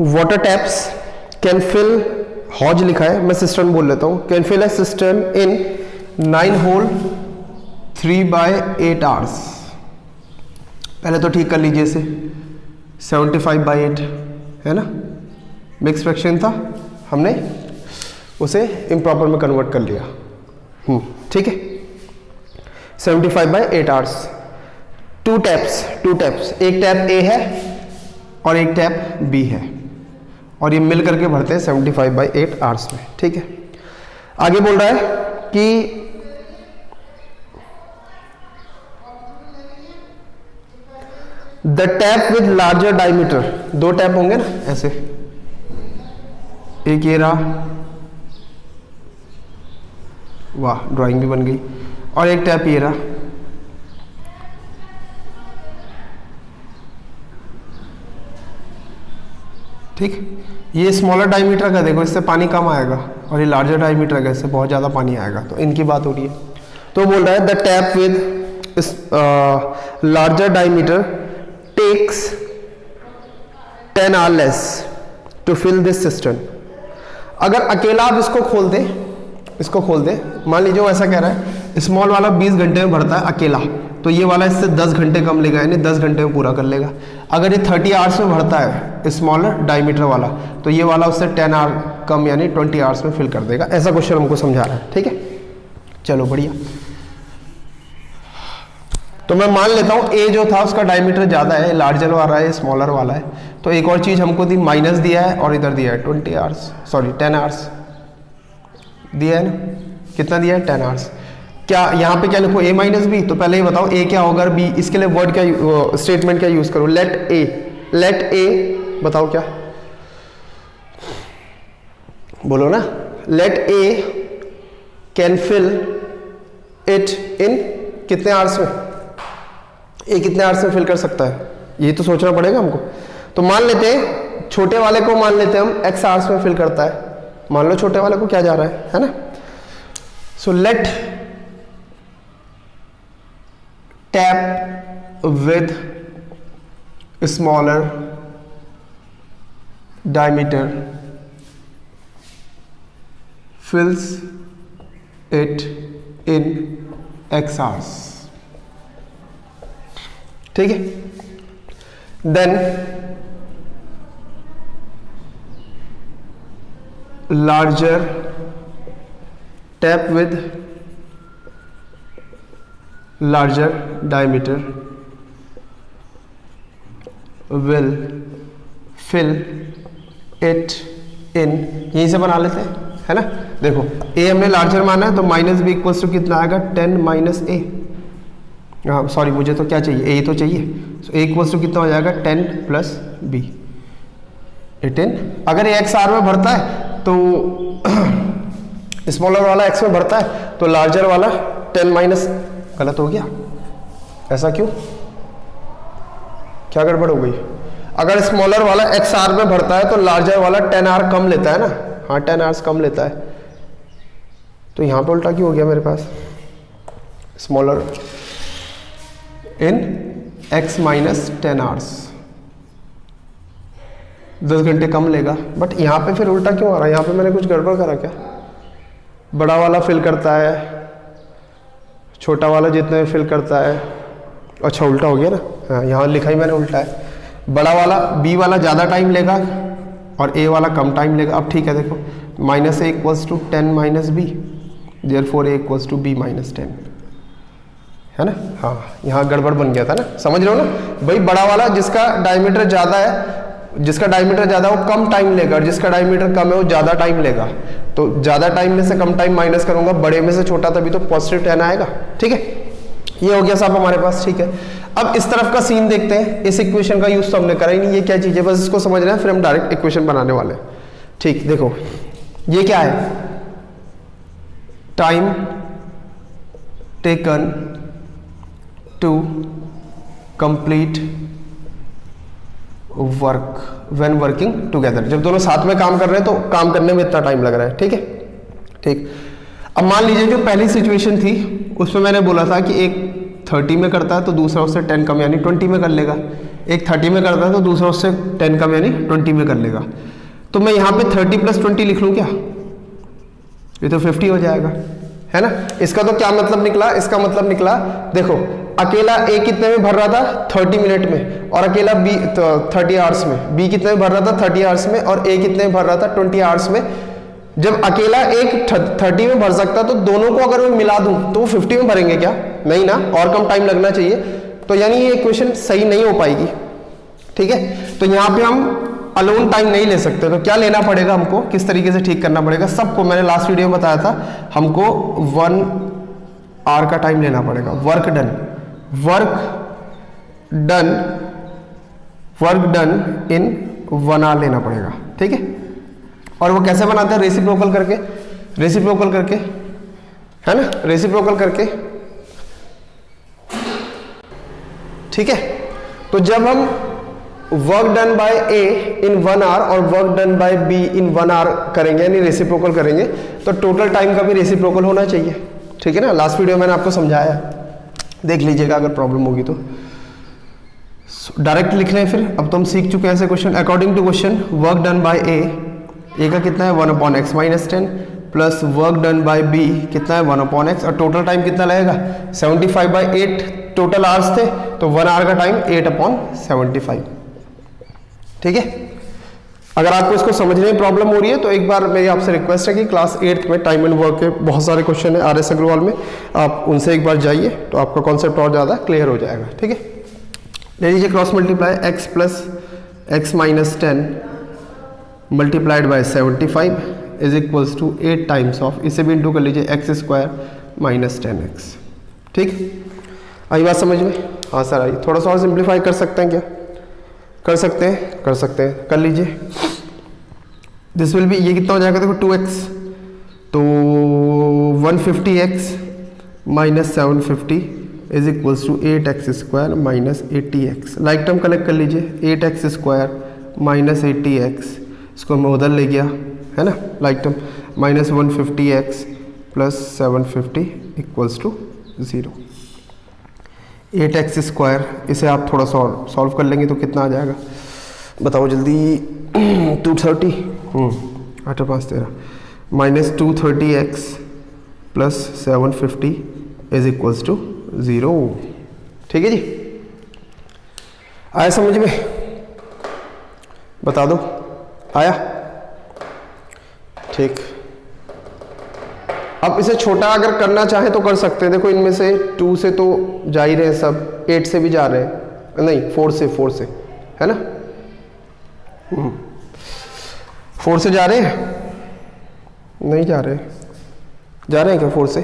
वाटर टैप्स कैन फिल, हॉज लिखा है, मैं सिस्टम बोल लेता हूँ, can fill a system in 9 whole 3/8 hours. पहले तो ठीक कर लीजिए इसे, 75/8 है ना, मिक्स फ्रैक्शन था, हमने उसे इम्प्रॉपर में कन्वर्ट कर लिया। ठीक है, 75/8 आवर्स। 2 टैप्स, एक टैप ए है और एक टैप बी है, और ये मिल करके भरते हैं 75/8 आवर्स में। ठीक है, आगे बोल रहा है कि the tap with larger diameter, 2 tap होंगे ना ऐसे, एक ये रहा, वाह ड्राइंग भी बन गई, और एक टैप ये रहा। ठीक, ये स्मॉलर डायमीटर का देखो, इससे पानी कम आएगा, और ये लार्जर डायमीटर का, इससे बहुत ज़्यादा पानी आएगा, तो इनकी बात हो रही है। तो बोल रहा है the tap with larger diameter takes 10 hours less to fill this system. अगर अकेला आप इसको खोल दे, मान लीजिए वो ऐसा कह रहा है स्मॉल वाला 20 घंटे में भरता है अकेला, तो ये वाला इससे 10 घंटे कम लेगा, यानी 10 घंटे में पूरा कर लेगा। अगर ये 30 आवर्स में भरता है स्मॉलर डायमीटर वाला, तो ये वाला उससे 10 आवर कम यानी 20 आवर्स में फिल कर देगा। ऐसा क्वेश्चन हमको समझा रहा है। ठीक है, चलो बढ़िया। तो मैं मान लेता हूँ ए जो था उसका डायमीटर ज़्यादा है, लार्जर वाला है, स्मॉलर वाला है। तो एक और चीज़ हमको दी, माइनस दिया है और इधर दिया है 10 आवर्स दिया है ना। कितना दिया है? 10 आवर्स। क्या यहाँ पे क्या लिखो, a - b? तो पहले ही बताओ a क्या होगा और b, इसके लिए वर्ड क्या, स्टेटमेंट क्या यूज करो? लेट a बताओ क्या बोलो ना। Let a can fill it in कितने आवर्स में? a कितने आवर्स में फिल कर सकता है, ये तो सोचना पड़ेगा हमको। तो मान लेते हैं छोटे वाले को, मान लेते हैं हम x आवर्स में फिल करता है। मान लो छोटे वाले को क्या जा रहा है ना। So let tap with smaller diameter fills it in x hours। ठीक है, then larger tap with larger diameter will fill it in, यहीं से बना लेते हैं है ना। देखो ए हमने लार्जर माना है, तो माइनस बी इक्वल्स टू कितना आएगा? 10 - a। हाँ सॉरी, मुझे तो क्या चाहिए? ए तो चाहिए। सो ए इक्वल्स टू कितना हो जाएगा? 10 + b 18। अगर ये एक्स आर में भरता है तो स्मॉलर वाला एक्स में भरता है, तो लार्जर वाला 10 - गलत हो गया, ऐसा क्यों, क्या गड़बड़ हो गई? अगर स्मॉलर वाला एक्स आर में भरता है तो लार्जर वाला 10 आर कम लेता है ना, हाँ 10 आवर्स कम लेता है, तो यहां पे उल्टा क्यों हो गया मेरे पास? Smaller in x minus 10 hours 10 घंटे कम लेगा, बट यहाँ पे फिर उल्टा क्यों आ रहा है? यहाँ पे मैंने कुछ गड़बड़ करा क्या? बड़ा वाला फिल करता है, छोटा वाला जितने फिल करता है, अच्छा उल्टा हो गया ना, हाँ यहाँ लिखा ही मैंने उल्टा है। बड़ा वाला बी वाला ज़्यादा टाइम लेगा और ए वाला कम टाइम लेगा। अब ठीक है, देखो minus a equals to 10 minus b, therefore a equals to b minus 10, है ना। हाँ यहाँ गड़बड़ बन गया था ना, समझ रहे हो ना भाई? बड़ा वाला जिसका डायमीटर ज़्यादा है, जिसका डायमीटर ज़्यादा है वो कम टाइम लेगा, और जिसका डायमीटर कम है वो ज़्यादा टाइम लेगा। तो ज़्यादा टाइम में से कम टाइम माइनस करूंगा, बड़े में से छोटा, तभी तो पॉजिटिव 10 आएगा। ठीक है, ये हो गया साहब हमारे पास। ठीक है, अब इस तरफ का सीन देखते हैं। इस इक्वेशन का यूज तो हमने करा ही नहीं, ये क्या चीज़ है, बस इसको समझना है, फिर हम डायरेक्ट इक्वेशन बनाने वाले हैं। ठीक, देखो ये क्या है, time taken to complete work when working together. जब दोनों साथ में काम कर रहे हैं तो काम करने में इतना टाइम लग रहा है। ठीक है, ठीक। अब मान लीजिए जो पहली सिचुएशन थी उसमें मैंने बोला था कि एक 30 में करता है तो दूसरा उससे 10 कम यानी 20 में कर लेगा, एक 30 में करता है तो दूसरा उससे 10 कम यानी 20 में कर लेगा। तो मैं यहाँ पे 30 + 20 लिख लूँ क्या? ये तो 50 हो जाएगा, है ना। इसका तो क्या मतलब निकला? इसका मतलब निकला, देखो अकेला ए कितने में भर रहा था? 30 मिनट में, और अकेला बी तो 30 आवर्स में। बी कितने में भर रहा था? 30 आवर्स में, और ए कितने में भर रहा था? 20 आवर्स में। जब अकेला एक 30 में भर सकता तो दोनों को अगर मैं मिला दूं तो वो 50 में भरेंगे क्या? नहीं ना, और कम टाइम लगना चाहिए। तो यानी ये इक्वेशन सही नहीं हो पाएगी। ठीक है, तो यहाँ पे हम अलोन टाइम नहीं ले सकते, तो क्या लेना पड़ेगा हमको, किस तरीके से ठीक करना पड़ेगा? सबको मैंने लास्ट वीडियो में बताया था, हमको 1 आवर का टाइम लेना पड़ेगा। वर्क डन इन 1 आवर लेना पड़ेगा। ठीक है, और वो कैसे बनाते हैं? रेसिप्रोकल करके, है ना, रेसिप्रोकल करके। ठीक है, तो जब हम work done by A in 1 hour और work done by B in 1 hour करेंगे, यानी रेसिप्रोकल करेंगे, तो टोटल टाइम का भी रेसिप्रोकल होना चाहिए। ठीक है ना, लास्ट वीडियो मैंने आपको समझाया, देख लीजिएगा अगर प्रॉब्लम होगी तो। डायरेक्ट लिख रहे हैं फिर, अब तो हम सीख चुके हैं ऐसे question. According to question, work done by A का कितना है? 1/x minus 10 plus work done by B कितना है? 1/x, और टोटल टाइम कितना लगेगा? 75/8 टोटल आवर्स थे, तो 1 आवर का टाइम 8/75। ठीक है, अगर आपको इसको समझने में प्रॉब्लम हो रही है तो एक बार मेरी आपसे रिक्वेस्ट है कि क्लास 8th में टाइम एंड वर्क के बहुत सारे क्वेश्चन है RS अग्रवाल में, आप उनसे एक बार जाइए तो आपका कॉन्सेप्ट और ज़्यादा क्लियर हो जाएगा। ठीक है, ले लीजिए cross multiply, x + x minus 10 multiplied by 75 is equals to 8 times of, इसे भी इंटू कर लीजिए, x² माइनस 10x। ठीक, आई बात समझ में? हाँ सर आई। थोड़ा सा और सिंप्लीफाई कर सकते हैं क्या? कर सकते हैं, कर लीजिए। दिस विल बी, ये कितना हो जाएगा? देखो 2x, तो 150x माइनस 750 is equals to 8x² minus 80x। Like term collect कर लीजिए, 8x² माइनस 80x, इसको मैं उधर ले गया, है ना, like term, minus 150x plus 750 equals to 0। 8x², इसे आप थोड़ा सा और सॉल्व कर लेंगे तो कितना आ जाएगा बताओ जल्दी? 230, 8 5 13, minus 230x plus 750 is equals to 0। ठीक है जी, आया समझ में? बता दो, आया? ठीक, अब इसे छोटा अगर करना चाहे तो कर सकते हैं। देखो इनमें से 2 से तो जा ही रहे हैं सब, 8 से भी जा रहे हैं, नहीं 4 से, है ना, 4 से जा रहे हैं, नहीं जा रहे हैं क्या 4 से?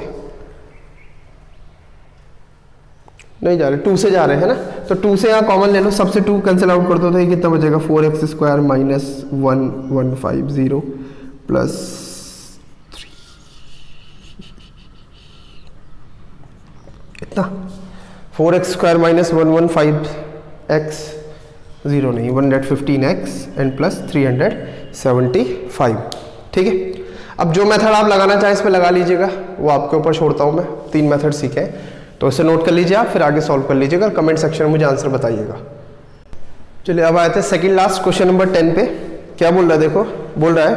नहीं जा रहे, 2 से जा रहे हैं, है ना। तो 2 से यहाँ कॉमन ले लो, सबसे 2 कैंसिल आउट कर दो तो ये कितना बचेगा? 4x² माइनस 1150 प्लस 3, कितना 4x² माइनस 115x 0 नहीं 115x एंड प्लस 375। ठीक है, अब जो मेथड आप लगाना चाहें इस पे लगा लीजिएगा, वो आपके ऊपर छोड़ता हूँ मैं। 3 मेथड सीखे हैं तो इसे नोट कर लीजिए आप, फिर आगे सॉल्व कर लीजिएगा, कमेंट सेक्शन में मुझे आंसर बताइएगा। चलिए अब आए थे सेकंड लास्ट क्वेश्चन नंबर 10 पे। क्या बोल रहा है देखो, बोल रहा है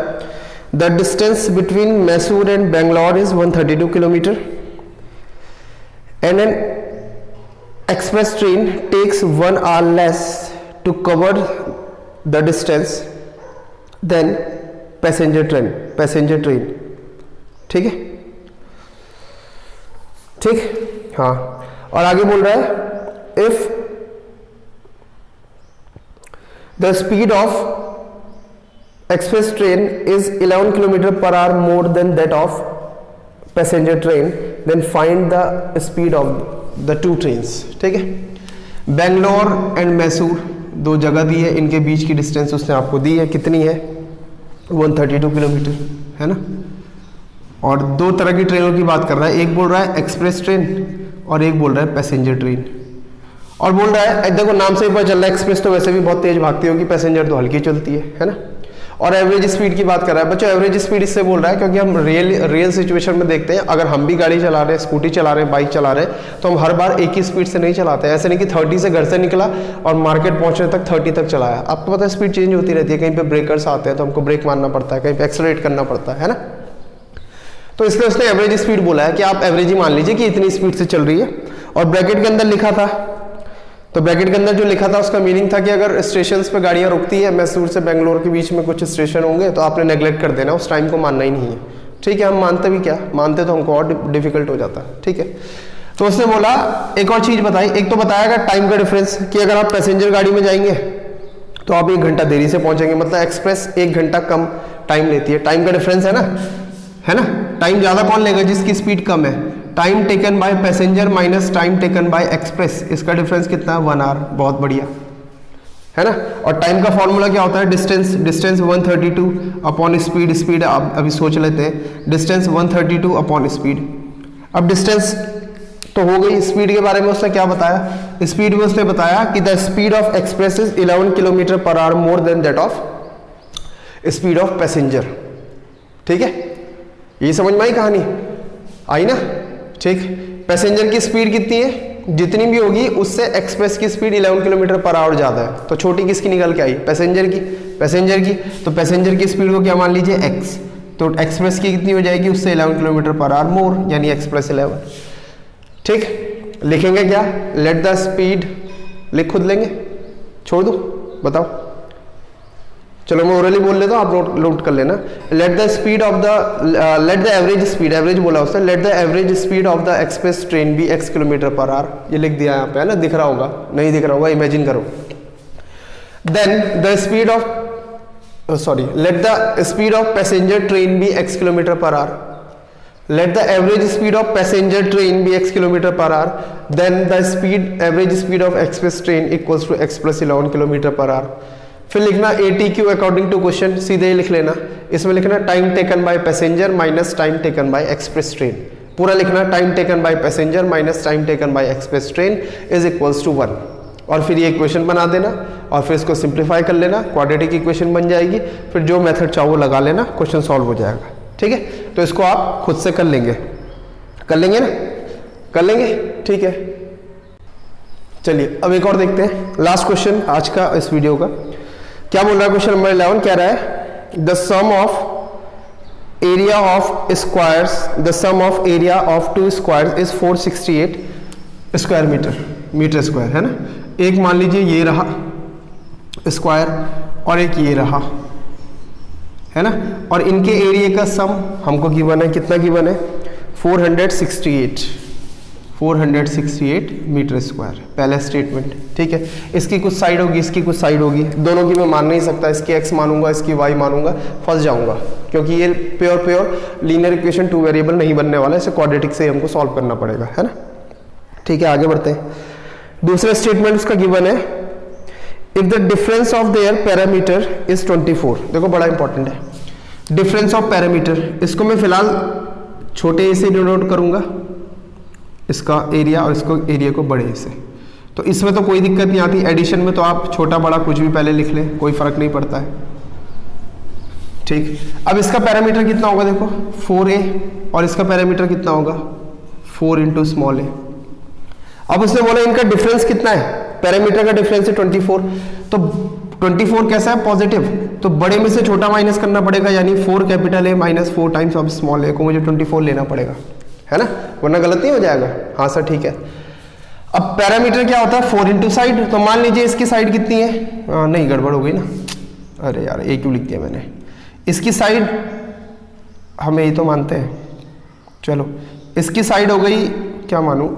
the distance between Mysore and Bangalore is 132 kilometre and an express train takes 1 hour less to cover the distance than passenger train. ठीक है, ठीक, हाँ। और आगे बोल रहा है if the speed of express train is 11 kilometre per hour more than that of passenger train then find the speed of the 2 trains. ठीक है, बेंगलोर एंड मैसूर 2 जगह दी है, इनके बीच की डिस्टेंस उसने आपको दी है, कितनी है 132 किलोमीटर, है ना। और 2 तरह की ट्रेनों की बात कर रहा है, एक बोल रहा है एक्सप्रेस ट्रेन और एक बोल रहा है पैसेंजर ट्रेन। और बोल रहा है देखो नाम से ही पता चल रहा है एक्सप्रेस तो वैसे भी बहुत तेज भागती होगी, पैसेंजर तो हल्की चलती है ना। और एवरेज स्पीड की बात कर रहा है बच्चों, एवरेज स्पीड इससे बोल रहा है क्योंकि हम रियल सिचुएशन में देखते हैं, अगर हम भी गाड़ी चला रहे हैं, स्कूटी चला रहे हैं, बाइक चला रहे हैं, तो हम हर बार एक ही स्पीड से नहीं चलाते हैं। ऐसे नहीं कि 30 से घर से निकला और मार्केट पहुंचने तक 30 तक चलाया। आपको पता है स्पीड चेंज होती रहती है, कहीं पे ब्रेकर्स आते हैं तो हमको ब्रेक मारना पड़ता है, कहीं पे एक्सेलरेट करना पड़ता है ना। तो इसलिए उसने एवरेज स्पीड बोला है कि आप एवरेज ही मान लीजिए कि इतनी स्पीड से चल रही है। और ब्रैकेट के अंदर लिखा था, तो ब्रैकेट के अंदर जो लिखा था उसका मीनिंग था कि अगर स्टेशंस पे गाड़ियां रुकती है, मैसूर से बेंगलोर के बीच में कुछ स्टेशन होंगे, तो आपने नेग्लेक्ट कर देना, उस टाइम को मानना ही नहीं है। ठीक है, हम मानते भी क्या, मानते तो हमको और डिफिकल्ट हो जाता है। ठीक है, तो उसने बोला एक और चीज बताई, एक तो बताया टाइम का डिफरेंस कि अगर आप पैसेंजर गाड़ी में जाएंगे तो आप 1 घंटा देरी से पहुंचेंगे, मतलब एक्सप्रेस 1 घंटा कम टाइम लेती है। टाइम का डिफरेंस है ना। टाइम ज्यादा कौन लेगा, जिसकी स्पीड कम है। Time taken by passenger minus time taken by express, इसका डिफरेंस कितना है 1 hour, बहुत बढ़िया, है ना। और टाइम का फॉर्मूला क्या होता है, डिस्टेंस 132 अपॉन स्पीड आप अभी सोच लेते हैं, डिस्टेंस 132 अपॉन स्पीड। अब डिस्टेंस तो हो गई, स्पीड के बारे में उसने क्या बताया, स्पीड में उसने बताया कि the speed of express is 11 kilometre per hour more than that of speed of passenger. ठीक है, ये समझ में आई कहानी, आई ना। ठीक, पैसेंजर की स्पीड कितनी है, जितनी भी होगी उससे एक्सप्रेस की स्पीड 11 किलोमीटर पर आवर ज्यादा है, तो छोटी किसकी निकल के आई, पैसेंजर की। तो पैसेंजर की स्पीड को क्या मान लीजिए x, तो एक्सप्रेस की कितनी हो जाएगी, उससे 11 किलोमीटर पर आवर मोर, यानी एक्सप्रेस 11। ठीक, लिखेंगे क्या, लेट द स्पीड, लिख खुद लेंगे, छोड़ दो, बताओ। चलो मैं ओरली बोल लेता हूँ, आप नोट कर लेना। Let the speed of the let the average speed, average बोला उसने, let the average speed of the express train be x kilometre per hour. ये लिख दिया यहाँ पे, है ना, दिख रहा होगा, नहीं दिख रहा होगा, इमेजिन करो। Then the speed of let the speed of passenger train be x kilometre per hour. Let the average speed of passenger train be x kilometre per hour, then the average speed of express train equals to x plus 11 kilometre per hour. फिर लिखना ATQ according to question, सीधे ही लिख लेना। इसमें लिखना time taken by passenger minus time taken by express train, पूरा लिखना time taken by passenger minus time taken by express train is equals to 1। और फिर ये इक्वेशन बना देना और फिर इसको सिंप्लीफाई कर लेना, क्वाड्रेटिक इक्वेशन बन जाएगी। फिर जो मेथड चाहो लगा लेना, क्वेश्चन सॉल्व हो जाएगा। ठीक है, तो इसको आप खुद से कर लेंगे ना, कर लेंगे। ठीक है, चलिए अब एक और देखते हैं, लास्ट क्वेश्चन आज का इस वीडियो का। क्या बोल रहा है क्वेश्चन नंबर 11, कह रहा है the sum of area of squares, the sum of area of 2 squares is 468 square metre square, है ना। एक मान लीजिए ये रहा स्क्वायर और एक ये रहा, है ना, और इनके एरिया का सम हमको गिवन है, कितना गिवन है 468 मीटर स्क्वायर, पहला स्टेटमेंट। ठीक है, इसकी कुछ साइड होगी, इसकी कुछ साइड होगी, दोनों की मैं मान नहीं सकता, इसकी x मानूंगा, इसकी y मानूंगा, फंस जाऊंगा, क्योंकि ये प्योर लीनियर इक्वेशन 2 वेरिएबल नहीं बनने वाला है, इसे क्वाड्रेटिक से हमको सॉल्व करना पड़ेगा, है ना। ठीक है, आगे बढ़ते हैं। दूसरा स्टेटमेंट उसका गिवन है, if the difference of their parameter is 24। देखो बड़ा इंपॉर्टेंट है, डिफरेंस ऑफ पैरामीटर, इसको मैं फिलहाल छोटे ए से डिनोट करूंगा, इसका एरिया और इसको एरिया को बड़े से। तो इसमें तो कोई दिक्कत नहीं आती, एडिशन में तो आप छोटा बड़ा कुछ भी पहले लिख लें, कोई फर्क नहीं पड़ता है। ठीक, अब इसका पैरामीटर कितना होगा देखो 4a, और इसका पैरामीटर कितना होगा 4 इंटू स्मॉल ए। अब उसने बोला इनका डिफरेंस कितना है, पैरामीटर का डिफरेंस है 24, तो 24 कैसा है पॉजिटिव, तो बड़े में से छोटा माइनस करना पड़ेगा, यानी 4 capital A minus 4 times of small A को मुझे 24 लेना पड़ेगा, है ना, वरना गलत नहीं हो जाएगा। हाँ सर ठीक है। अब पैरामीटर क्या होता है 4 इंटू साइड, तो मान लीजिए इसकी साइड कितनी है, नहीं गड़बड़ हो गई ना, अरे यार ए क्यों लिख दिया मैंने, इसकी साइड हमें ये तो मानते हैं, चलो इसकी साइड हो गई क्या मानूं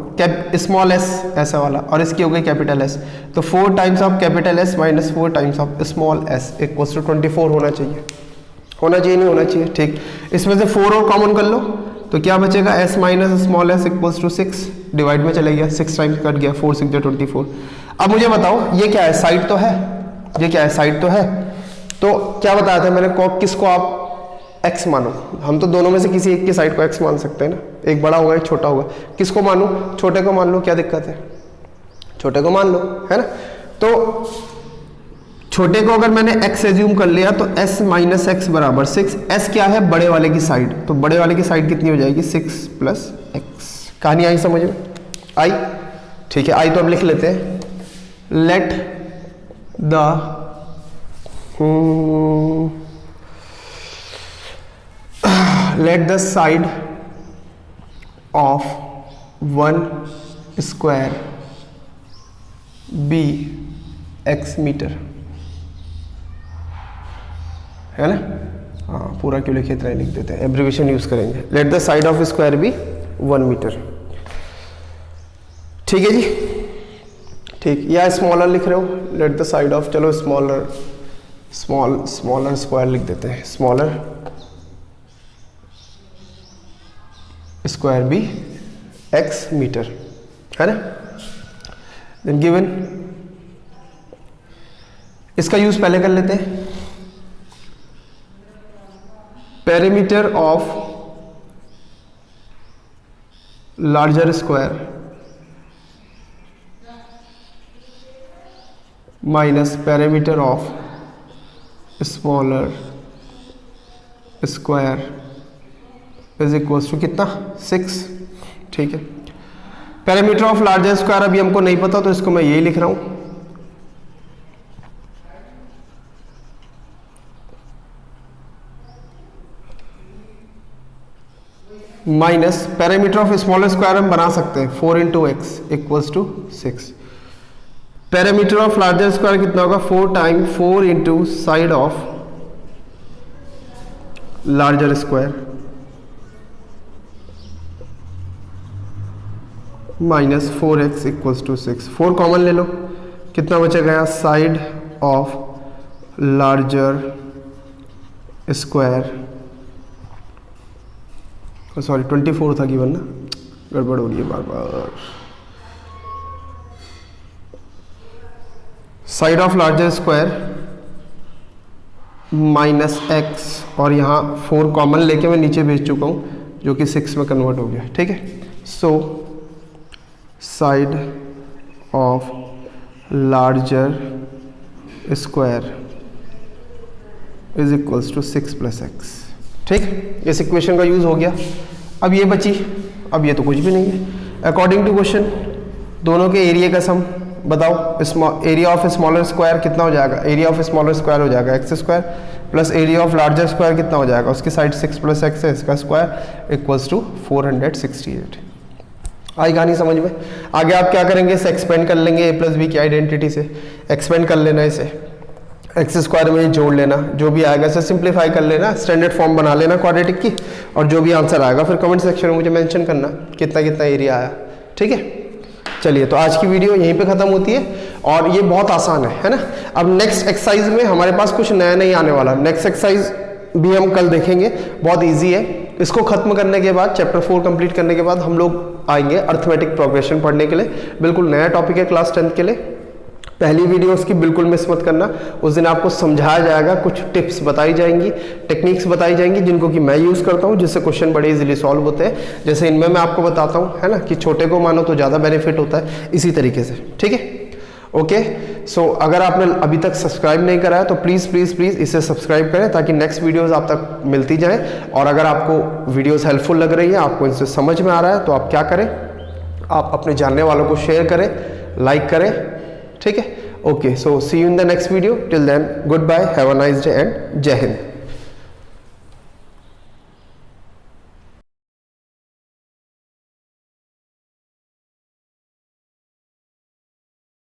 स्मॉल एस ऐसा वाला, और इसकी हो गई कैपिटल एस, तो 4 times of capital S minus 4 times of small S equals to 24 होना चाहिए, होना चाहिए नहीं होना चाहिए। ठीक, इसमें से 4 और कॉमन कर लो तो क्या बचेगा S minus small S equals to 6, divide में चले गया 6 टाइम्स कट गया, 4 6 24। अब मुझे बताओ ये क्या है, साइड तो है, ये क्या है साइड तो है, तो क्या बताया था मैंने किसको आप x मानो, हम तो दोनों में से किसी एक की साइड को x मान सकते हैं ना, एक बड़ा होगा एक छोटा होगा, किसको मानूं, छोटे को मान लो, क्या दिक्कत है, छोटे को मान लो, है ना। तो छोटे को अगर मैंने x एज्यूम कर लिया तो s माइनस एक्स बराबर 6, s क्या है बड़े वाले की साइड, तो बड़े वाले की साइड कितनी हो जाएगी 6 प्लस एक्स। कहानी आई समझ में, आई, ठीक है, आई तो अब लिख लेते हैं, let the let the side of one square be x metre, है ना, हाँ पूरा क्यों लिखे, इतना लिख देते हैं, एब्रिविएशन यूज करेंगे, let the side of square be 1 metre. ठीक है जी, ठीक, या स्मॉलर लिख रहे हो, लेट द साइड ऑफ, चलो स्मॉलर स्मॉलर स्क्वायर लिख देते हैं, smaller square be x metre, है ना। देन गिवन, इसका यूज पहले कर लेते हैं, perimeter of larger square minus perimeter of smaller square is equals to कितना 6। ठीक है, पैरामीटर ऑफ लार्जर स्क्वायर अभी हमको नहीं पता, तो इसको मैं यही लिख रहा हूं, minus parameter of smaller square हम बना सकते हैं 4 into x equals to 6, parameter of larger square कितना होगा 4 time 4 into side of larger square minus 4x equals to 6, 4 common ले लो, कितना बचेगा side of larger square, sorry 24 था गिवन ना, गड़बड़ हो रही है बार बार, side of larger square minus x, और यहाँ 4 कॉमन लेके मैं नीचे भेज चुका हूँ जो कि 6 में कन्वर्ट हो गया। ठीक है, so side of larger square is equals to 6 plus X. ठीक, इस इक्वेशन का यूज हो गया। अब ये बची, अब ये तो कुछ भी नहीं है, अकॉर्डिंग टू क्वेश्चन दोनों के एरिया का सम बताओ, एरिया ऑफ स्मॉलर स्क्वायर कितना हो जाएगा, एरिया ऑफ स्मॉलर स्क्वायर हो जाएगा x square plus area of larger square कितना हो जाएगा, उसकी साइड 6 प्लस एक्स है, इसका स्क्वायर इक्वल्स टू 468। आई कहानी समझ में। आगे आप क्या करेंगे, इसे एक्सपेंड कर लेंगे ए प्लस बी की आइडेंटिटी से, एक्सपेंड कर लेना, इसे एक्स स्क्वायर में जोड़ लेना, जो भी आएगा इसे सिंप्लीफाई कर लेना, स्टैंडर्ड फॉर्म बना लेना क्वाड्रेटिक की, और जो भी आंसर आएगा फिर कमेंट सेक्शन में मुझे मेंशन करना कितना कितना एरिया आया। ठीक है, चलिए तो आज की वीडियो यहीं पे खत्म होती है, और ये बहुत आसान है ना। अब नेक्स्ट एक्सरसाइज में हमारे पास कुछ नया नहीं आने वाला, नेक्स्ट एक्सरसाइज भी हम कल देखेंगे, बहुत ईजी है। इसको खत्म करने के बाद, चैप्टर 4 कंप्लीट करने के बाद हम लोग आएंगे अर्थमेटिक प्रोग्रेशन पढ़ने के लिए, बिल्कुल नया टॉपिक है क्लास 10 के लिए। पहली वीडियो उसकी बिल्कुल मिस मत करना। उस दिन आपको समझाया जाएगा, कुछ टिप्स बताई जाएंगी, टेक्निक्स बताई जाएंगी जिनको कि मैं यूज़ करता हूँ, जिससे क्वेश्चन बड़े इजीली सॉल्व होते हैं। जैसे इनमें मैं आपको बताता हूँ, है ना, कि छोटे को मानो तो ज़्यादा बेनिफिट होता है, इसी तरीके से। ठीक है, ओके। सो अगर आपने अभी तक सब्सक्राइब नहीं करा है तो प्लीज़ प्लीज़ प्लीज़ इसे सब्सक्राइब करें ताकि नेक्स्ट वीडियोज़ आप तक मिलती जाएँ। और अगर आपको वीडियोज़ हेल्पफुल लग रही है, आपको इनसे समझ में आ रहा है, तो आप क्या करें, आप अपने जानने वालों को शेयर करें, लाइक करें। ठीक है, okay. So see you in the next video. Till then, goodbye, have a nice day and जय हिंद।